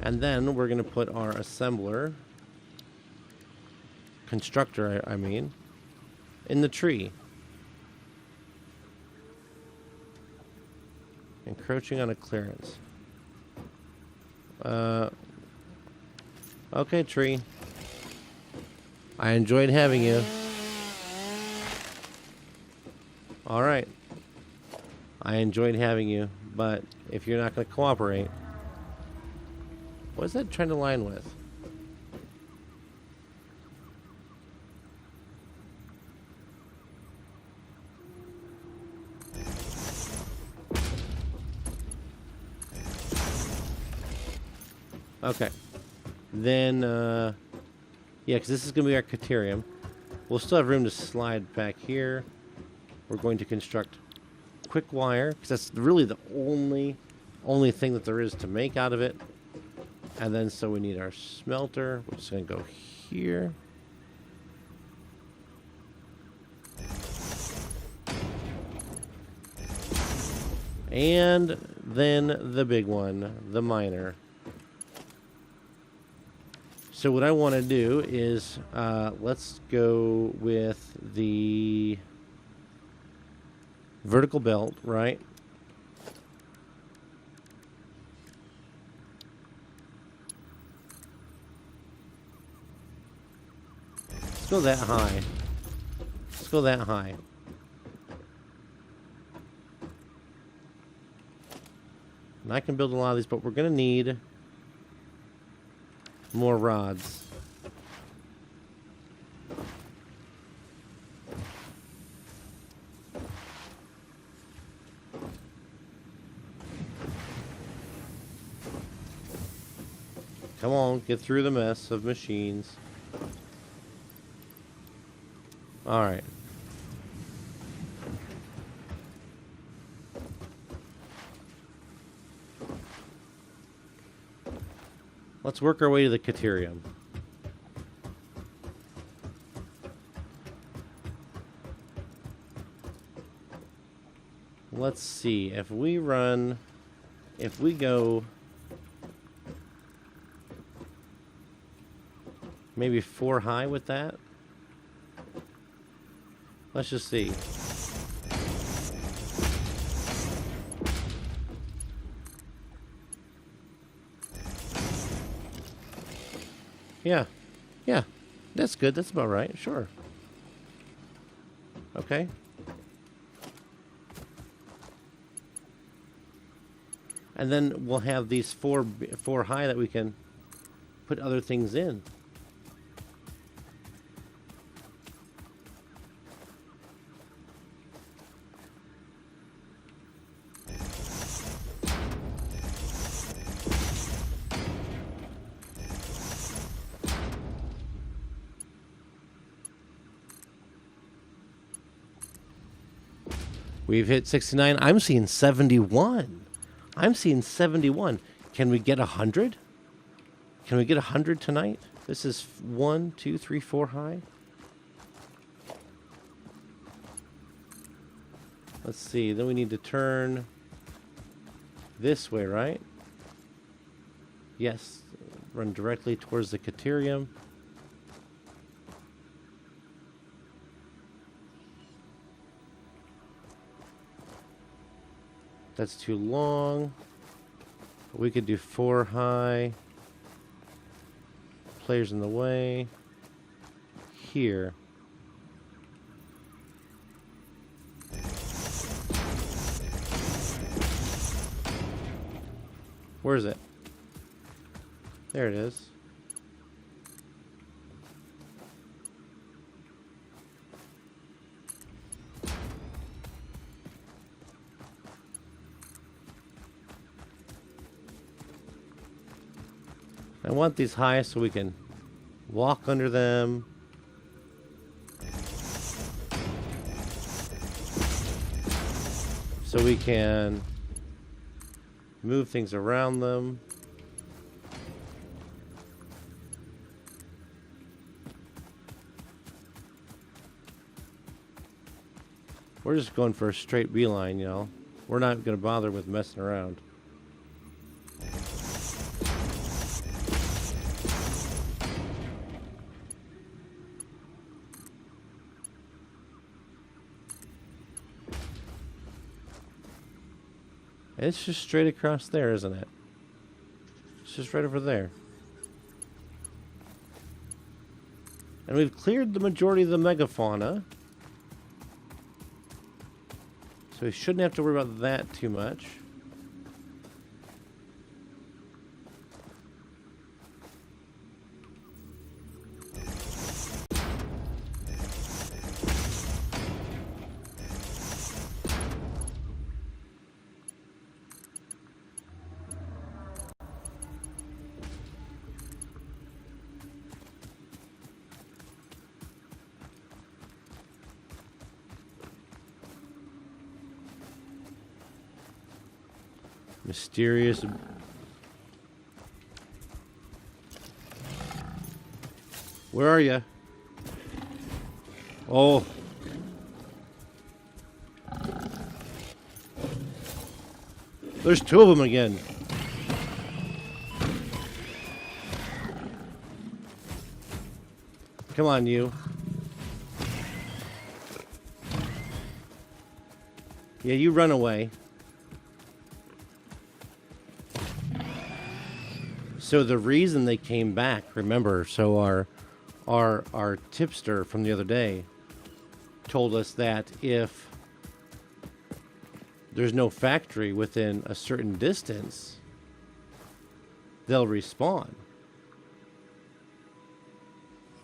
And then we're going to put our assembler, constructor, I mean, in the tree. Encroaching on a clearance. Okay, tree. I enjoyed having you. Alright. I enjoyed having you, but if you're not going to cooperate... What is that trying to line with? Okay. Then, Yeah, because this is going to be our Caterium. We'll still have room to slide back here. We're going to construct quick wire, because that's really the only thing that there is to make out of it. And then so we need our smelter, which is going to go here. And then the big one, the miner. So what I want to do is, let's go with the vertical belt, right? Let's go that high. Let's go that high. And I can build a lot of these, but we're going to need more rods. Come on, get through the mess of machines. All right. Let's work our way to the Caterium. Let's see, if we go maybe 4 high with that. Let's just see. Yeah, that's good. That's about right. Sure. Okay. And then we'll have these four high that we can put other things in. We've hit 69. I'm seeing 71. I'm seeing 71. Can we get 100? Can we get 100 tonight? This is 1, 2, 3, 4 high. Let's see. Then we need to turn this way, right? Yes. Run directly towards the Caterium. That's too long. We could do 4 high. Players in the way. Here. Where is it? There it is. I want these high so we can walk under them. So we can move things around them. We're just going for a straight beeline, you know. We're not going to bother with messing around. It's just straight across there, isn't it? It's just right over there. And we've cleared the majority of the megafauna. So we shouldn't have to worry about that too much. Mysterious. Where are you? Oh. There's two of them again. Come on, you. Yeah, you run away. So the reason they came back, remember, so our tipster from the other day told us that if there's no factory within a certain distance, they'll respawn.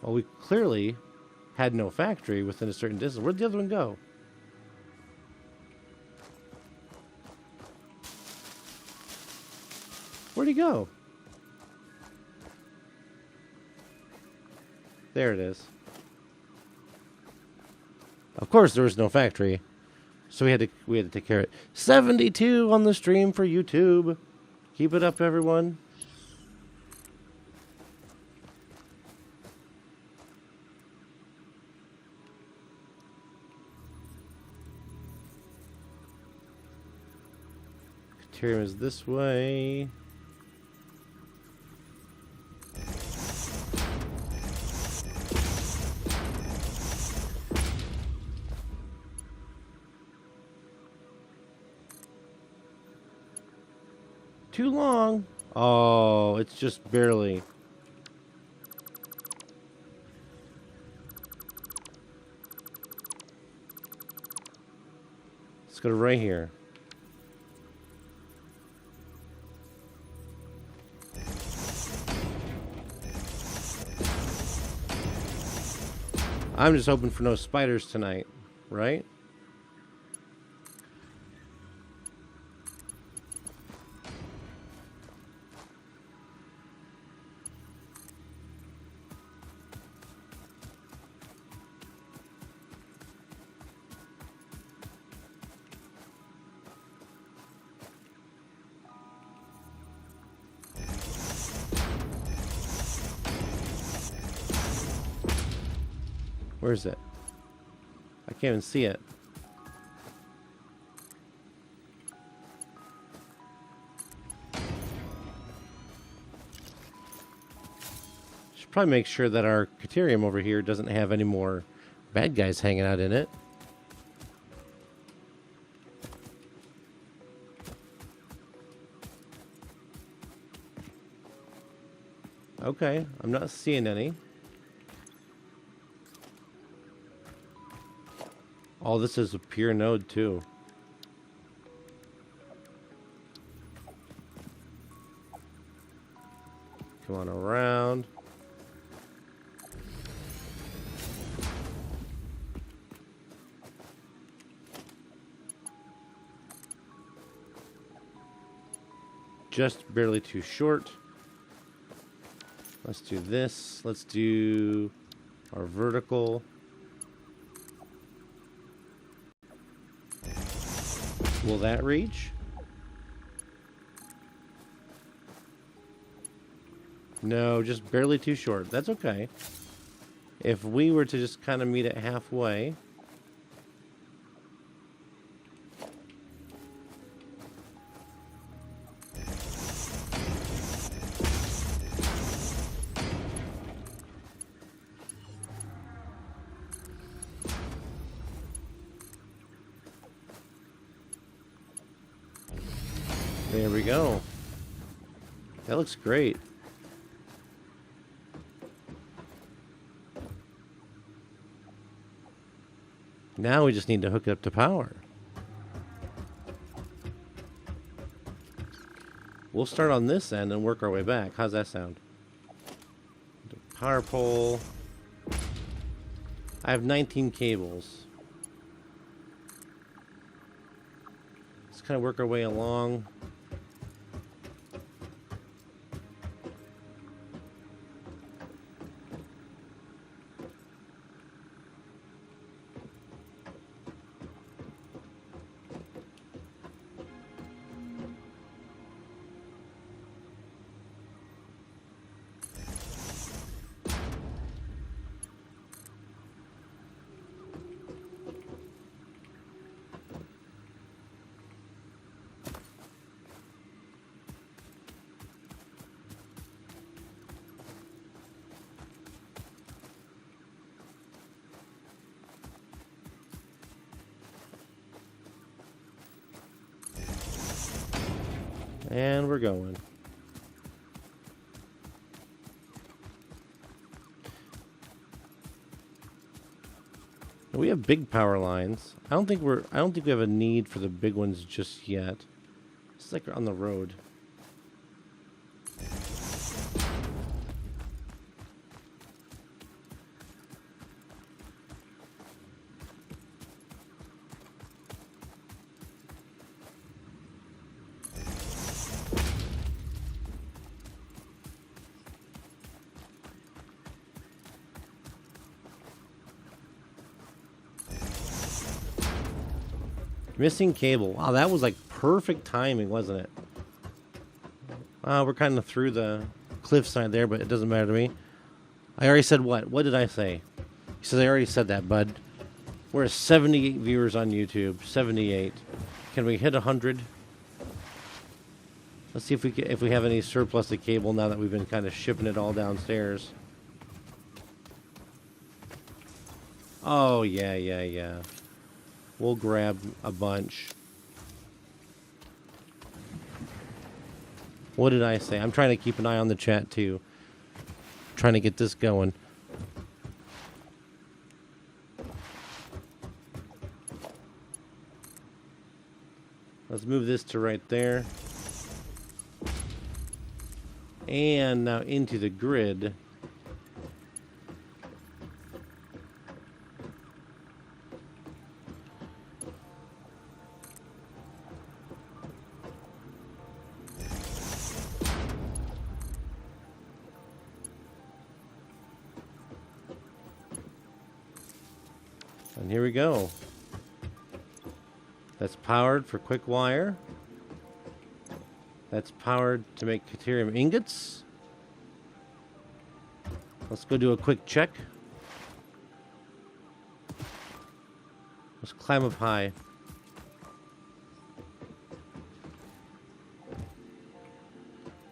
Well, we clearly had no factory within a certain distance. Where'd the other one go? Where'd he go? There it is. Of course, there was no factory, so we had to take care of it. 72 on the stream for YouTube. Keep it up, everyone. Caterium is this way. Too long. Oh, it's just barely. Let's go to right here. I'm just hoping for no spiders tonight, right? Where is it? I can't even see it. Should probably make sure that our Caterium over here doesn't have any more bad guys hanging out in it. Okay, I'm not seeing any. Oh, this is a pure node too. Come on around. Just barely too short. Let's do this. Let's do our vertical. Will that reach? No, just barely too short. That's okay. If we were to just kind of meet it halfway. There we go. That looks great. Now we just need to hook it up to power. We'll start on this end and work our way back. How's that sound? Power pole. I have 19 cables. Let's kind of work our way along. And we're going. We have big power lines. I don't think we have a need for the big ones just yet. It's like on the road. Missing cable. Wow, that was like perfect timing, wasn't it? We're kind of through the cliffside there, but it doesn't matter to me. I already said what? What did I say? He says I already said that, bud. We're at 78 viewers on YouTube. 78. Can we hit 100? Let's see if we have any surplus of cable now that we've been kind of shipping it all downstairs. Oh, yeah. We'll grab a bunch. What did I say? I'm trying to keep an eye on the chat, too. Trying to get this going. Let's move this to right there. And now into the grid. And here we go. That's powered for quick wire. That's powered to make deuterium ingots. Let's go do a quick check. Let's climb up high.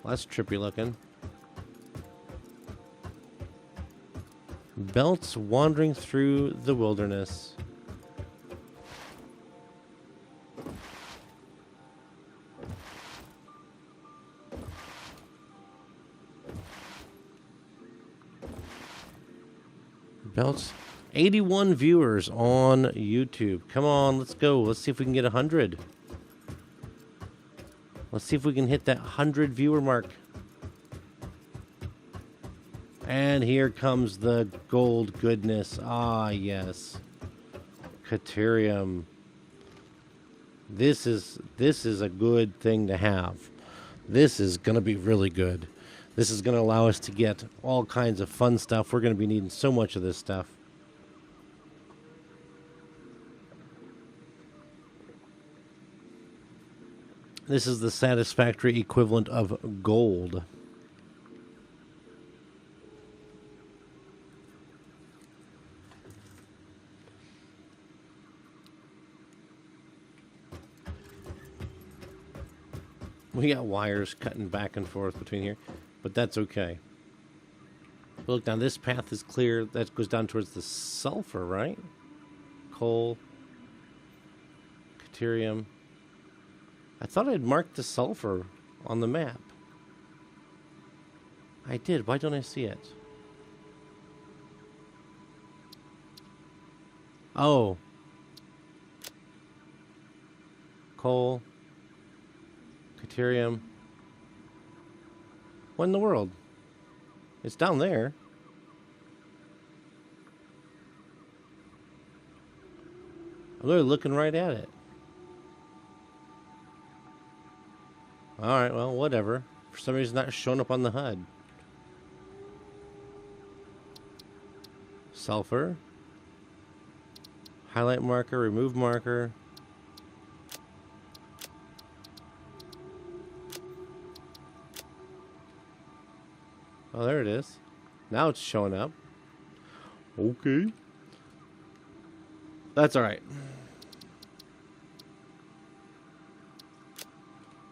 Well, that's trippy looking. Belts wandering through the wilderness. Belts. 81 viewers on YouTube. Come on, let's go. Let's see if we can get 100. Let's see if we can hit that 100 viewer mark. And here comes the gold goodness. Ah, yes. Deuterium. This is a good thing to have. This is going to be really good. This is going to allow us to get all kinds of fun stuff. We're going to be needing so much of this stuff. This is the Satisfactory equivalent of gold. We got wires cutting back and forth between here, but that's okay. Look, now this path is clear. That goes down towards the sulfur, right? Coal. Deuterium. I thought I'd marked the sulfur on the map. I did. Why don't I see it? Oh. Coal. Deuterium. What in the world? It's down there. I'm literally looking right at it. Alright, well, whatever. For some reason, it's not showing up on the HUD. Sulfur. Highlight marker, remove marker. Oh, there it is. Now it's showing up. Okay. That's alright.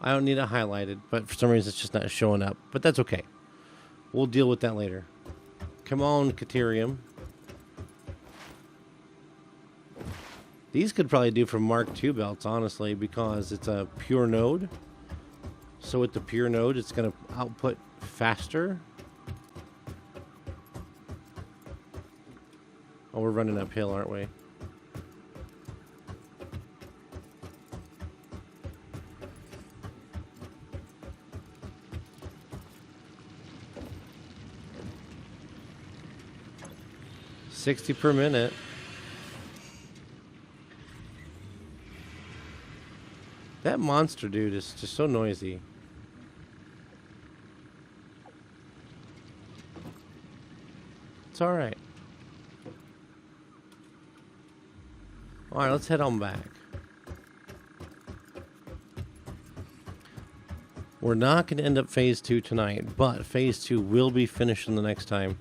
I don't need it highlighted, but for some reason it's just not showing up. But that's okay. We'll deal with that later. Come on, Deuterium. These could probably do for Mark II belts, honestly, because it's a pure node. So with the pure node, it's going to output faster. Oh, we're running uphill, aren't we? $60 per minute. That monster dude is just so noisy. It's all right. All right, let's head on back. We're not going to end up phase 2 tonight, but phase 2 will be finished in the next time.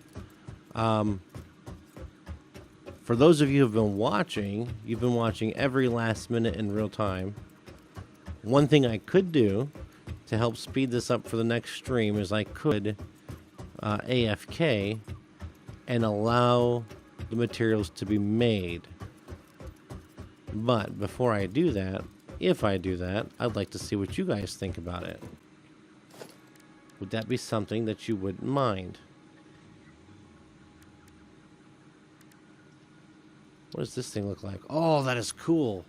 For those of you who have been watching, you've been watching every last minute in real time. One thing I could do to help speed this up for the next stream is I could AFK and allow the materials to be made. But before I do that, if I do that, I'd like to see what you guys think about it. Would that be something that you wouldn't mind? What does this thing look like? Oh, that is cool.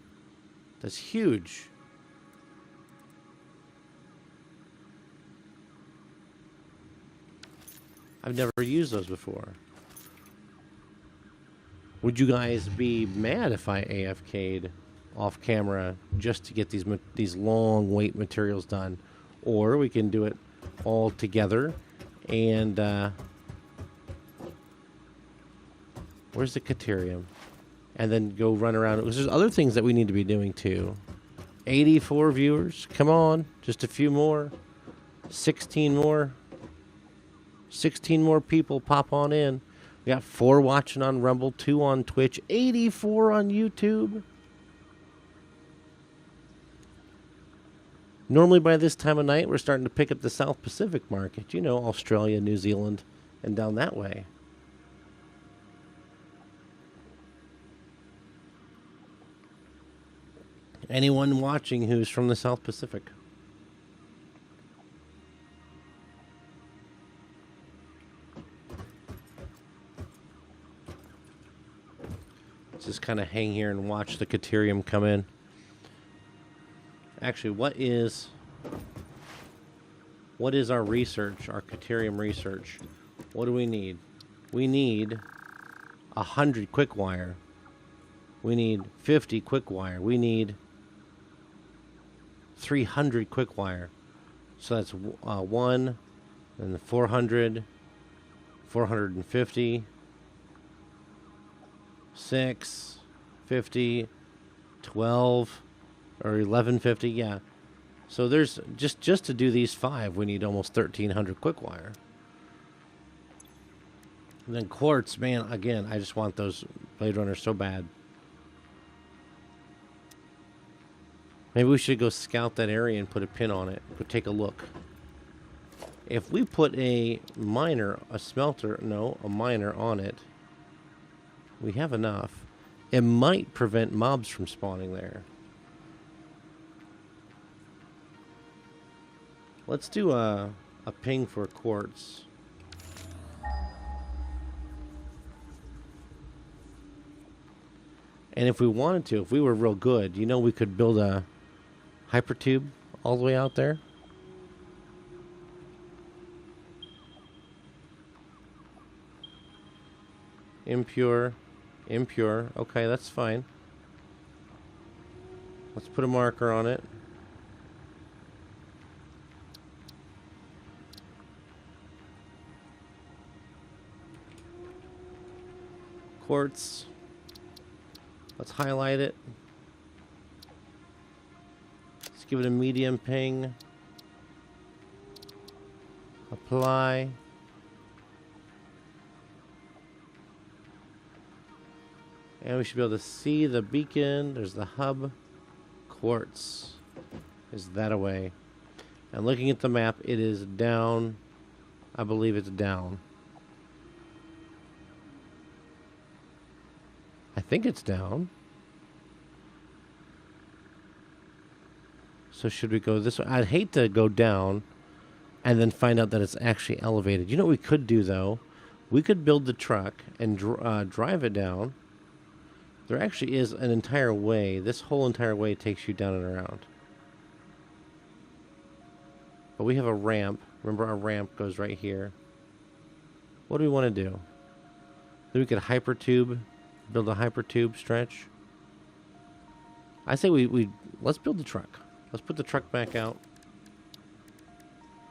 That's huge. I've never used those before. Would you guys be mad if I AFK'd off camera just to get these long weight materials done? Or we can do it all together and where's the Caterium? And then go run around. Because there's other things that we need to be doing too. 84 viewers. Come on. Just a few more. 16 more. 16 more people pop on in. We got 4 watching on Rumble, 2 on Twitch, 84 on YouTube. Normally by this time of night, we're starting to pick up the South Pacific market. You know, Australia, New Zealand, and down that way. Anyone watching who's from the South Pacific? Just kind of hang here and watch the Caterium come in. Actually, what is our research, our Caterium research? What do we need? We need 100 quick wire. We need 50 quick wire. We need 300 quick wire. So that's 1, and 400, 450, 6, 50, 12, or 1150, yeah. So there's just to do these 5, we need almost 1,300 quick wire. And then quartz, man, again, I just want those Blade Runners so bad. Maybe we should go scout that area and put a pin on it. Go take a look. If we put a miner on it, we have enough. It might prevent mobs from spawning there. Let's do a ping for quartz. And if we wanted to, if we were real good, you know, we could build a hypertube all the way out there. Impure. Okay, that's fine. Let's put a marker on it. Quartz. Let's highlight it. Let's give it a medium ping. Apply. And we should be able to see the beacon. There's the hub. Quartz is that away. And looking at the map, it is down. I believe it's down. I think it's down. So should we go this way? I'd hate to go down and then find out that it's actually elevated. You know what we could do, though? We could build the truck and drive it down. There actually is an entire way. This whole entire way takes you down and around. But we have a ramp. Remember, our ramp goes right here. What do we want to do? Then we could hypertube, build a hypertube stretch. I say we let's build the truck. Let's put the truck back out.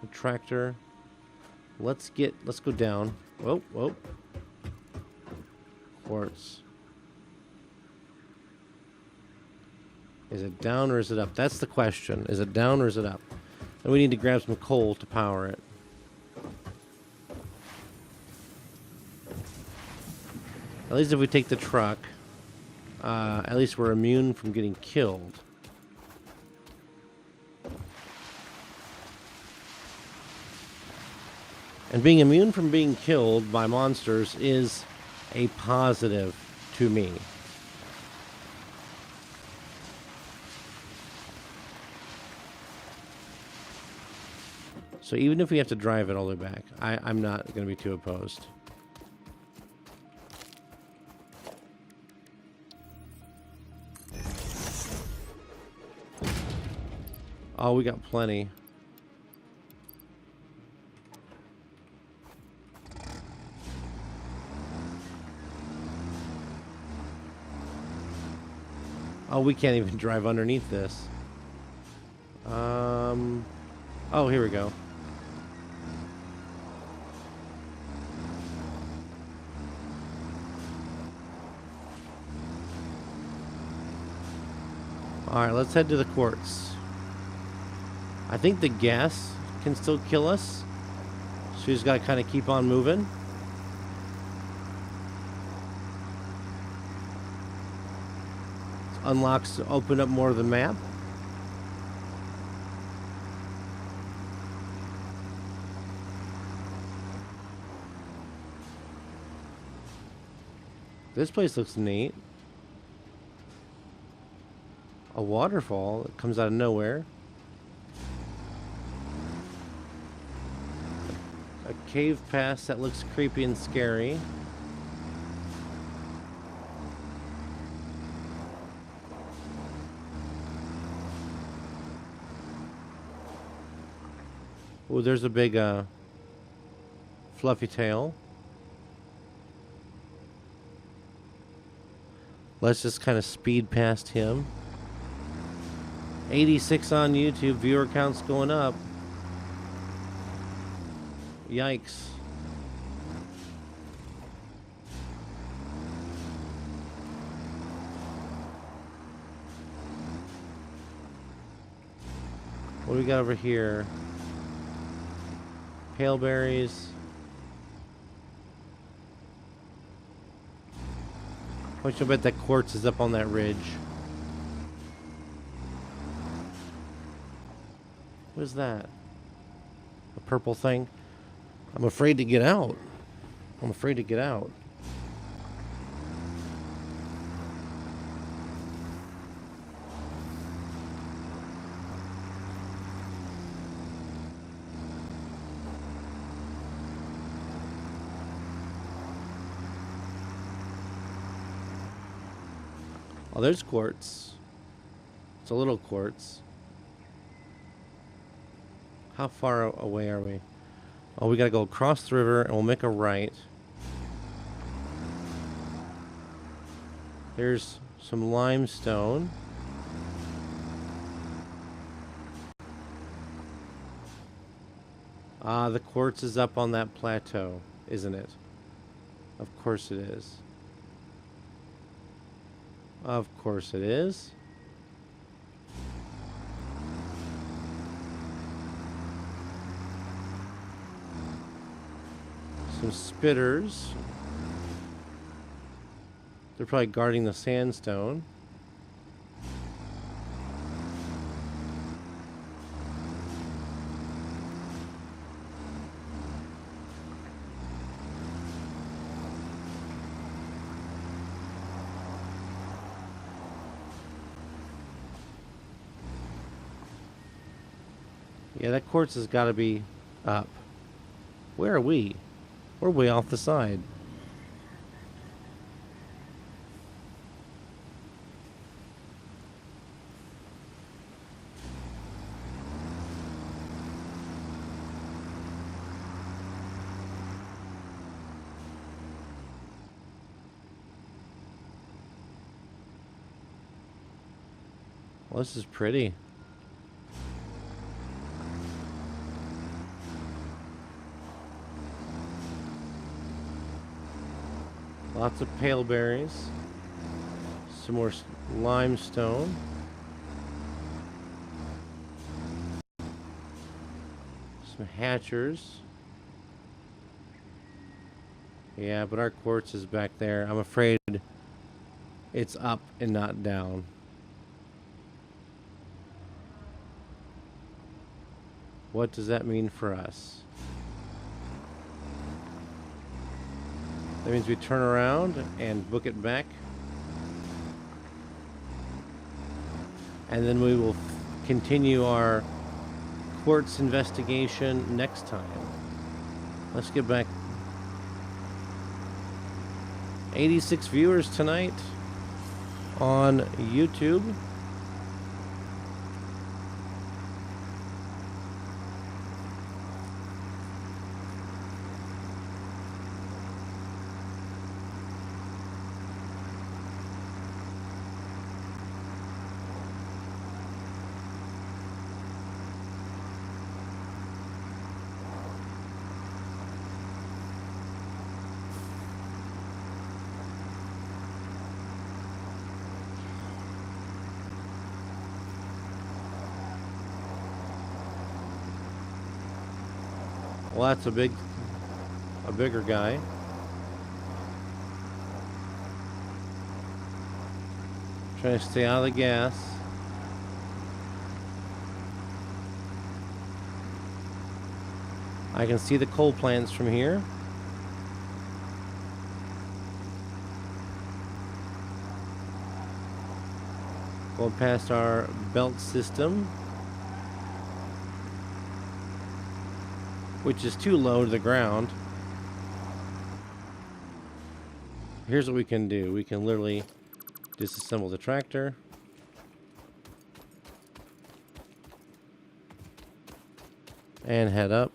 The tractor. Let's go down. Whoa, whoa. Quartz. Is it down or is it up? That's the question. Is it down or is it up? And we need to grab some coal to power it. At least if we take the truck, at least we're immune from getting killed. And being immune from being killed by monsters is a positive to me. So even if we have to drive it all the way back, I'm not going to be too opposed. Oh, we got plenty. Oh, we can't even drive underneath this. Oh, here we go. Alright, let's head to the quartz. I think the gas can still kill us. So you just gotta kind of keep on moving. Unlocks to open up more of the map. This place looks neat. A waterfall that comes out of nowhere. A cave pass that looks creepy and scary. Oh, there's a big fluffy tail. Let's just kind of speed past him. 86 on YouTube, viewer count's going up. Yikes. What do we got over here? Pale berries. I bet that quartz is up on that ridge. What is that? A purple thing? I'm afraid to get out. I'm afraid to get out. Oh, there's quartz. It's a little quartz. How far away are we? Oh, we gotta go across the river and we'll make a right. There's some limestone. Ah, the quartz is up on that plateau, isn't it? Of course it is. Of course it is. Some spitters. They're probably guarding the sandstone. Yeah, that quartz has got to be up. Where are we? We're way off the side. Well, this is pretty. Lots of pale berries. Some more limestone. Some hatchers. Yeah, but our quartz is back there. I'm afraid it's up and not down. What does that mean for us? That means we turn around and book it back. And then we will continue our quartz investigation next time. Let's get back. 86 viewers tonight on YouTube. Well, that's a bigger guy. Trying to stay out of the gas. I can see the coal plants from here. Going past our belt system, which is too low to the ground. Here's what we can do. We can literally disassemble the tractor. And head up.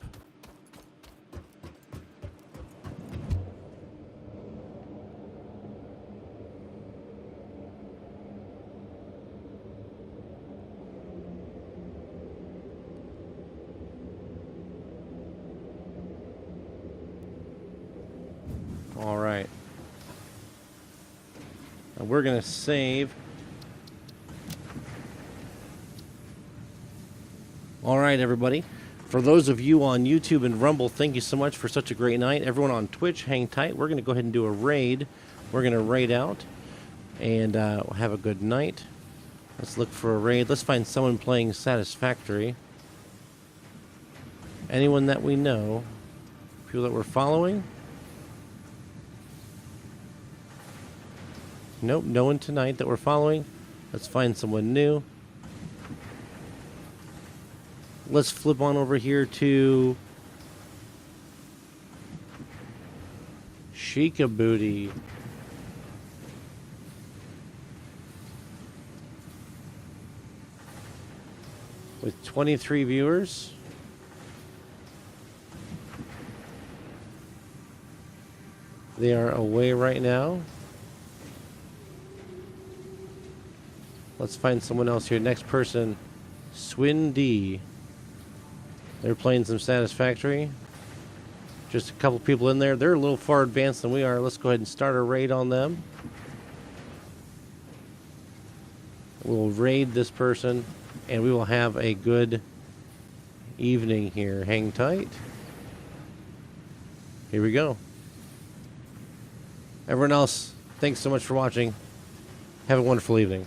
All right. And we're going to save. All right, everybody. For those of you on YouTube and Rumble, thank you so much for such a great night. Everyone on Twitch, hang tight. We're going to go ahead and do a raid. We're going to raid out and have a good night. Let's look for a raid. Let's find someone playing Satisfactory. Anyone that we know. People that we're following. Nope, no one tonight that we're following. Let's find someone new. Let's flip on over here to Sheikah Booty. With 23 viewers. They are away right now. Let's find someone else here. Next person, Swin D. They're playing some Satisfactory. Just a couple people in there. They're a little far advanced than we are. Let's go ahead and start a raid on them. We'll raid this person, and we will have a good evening here. Hang tight. Here we go. Everyone else, thanks so much for watching. Have a wonderful evening.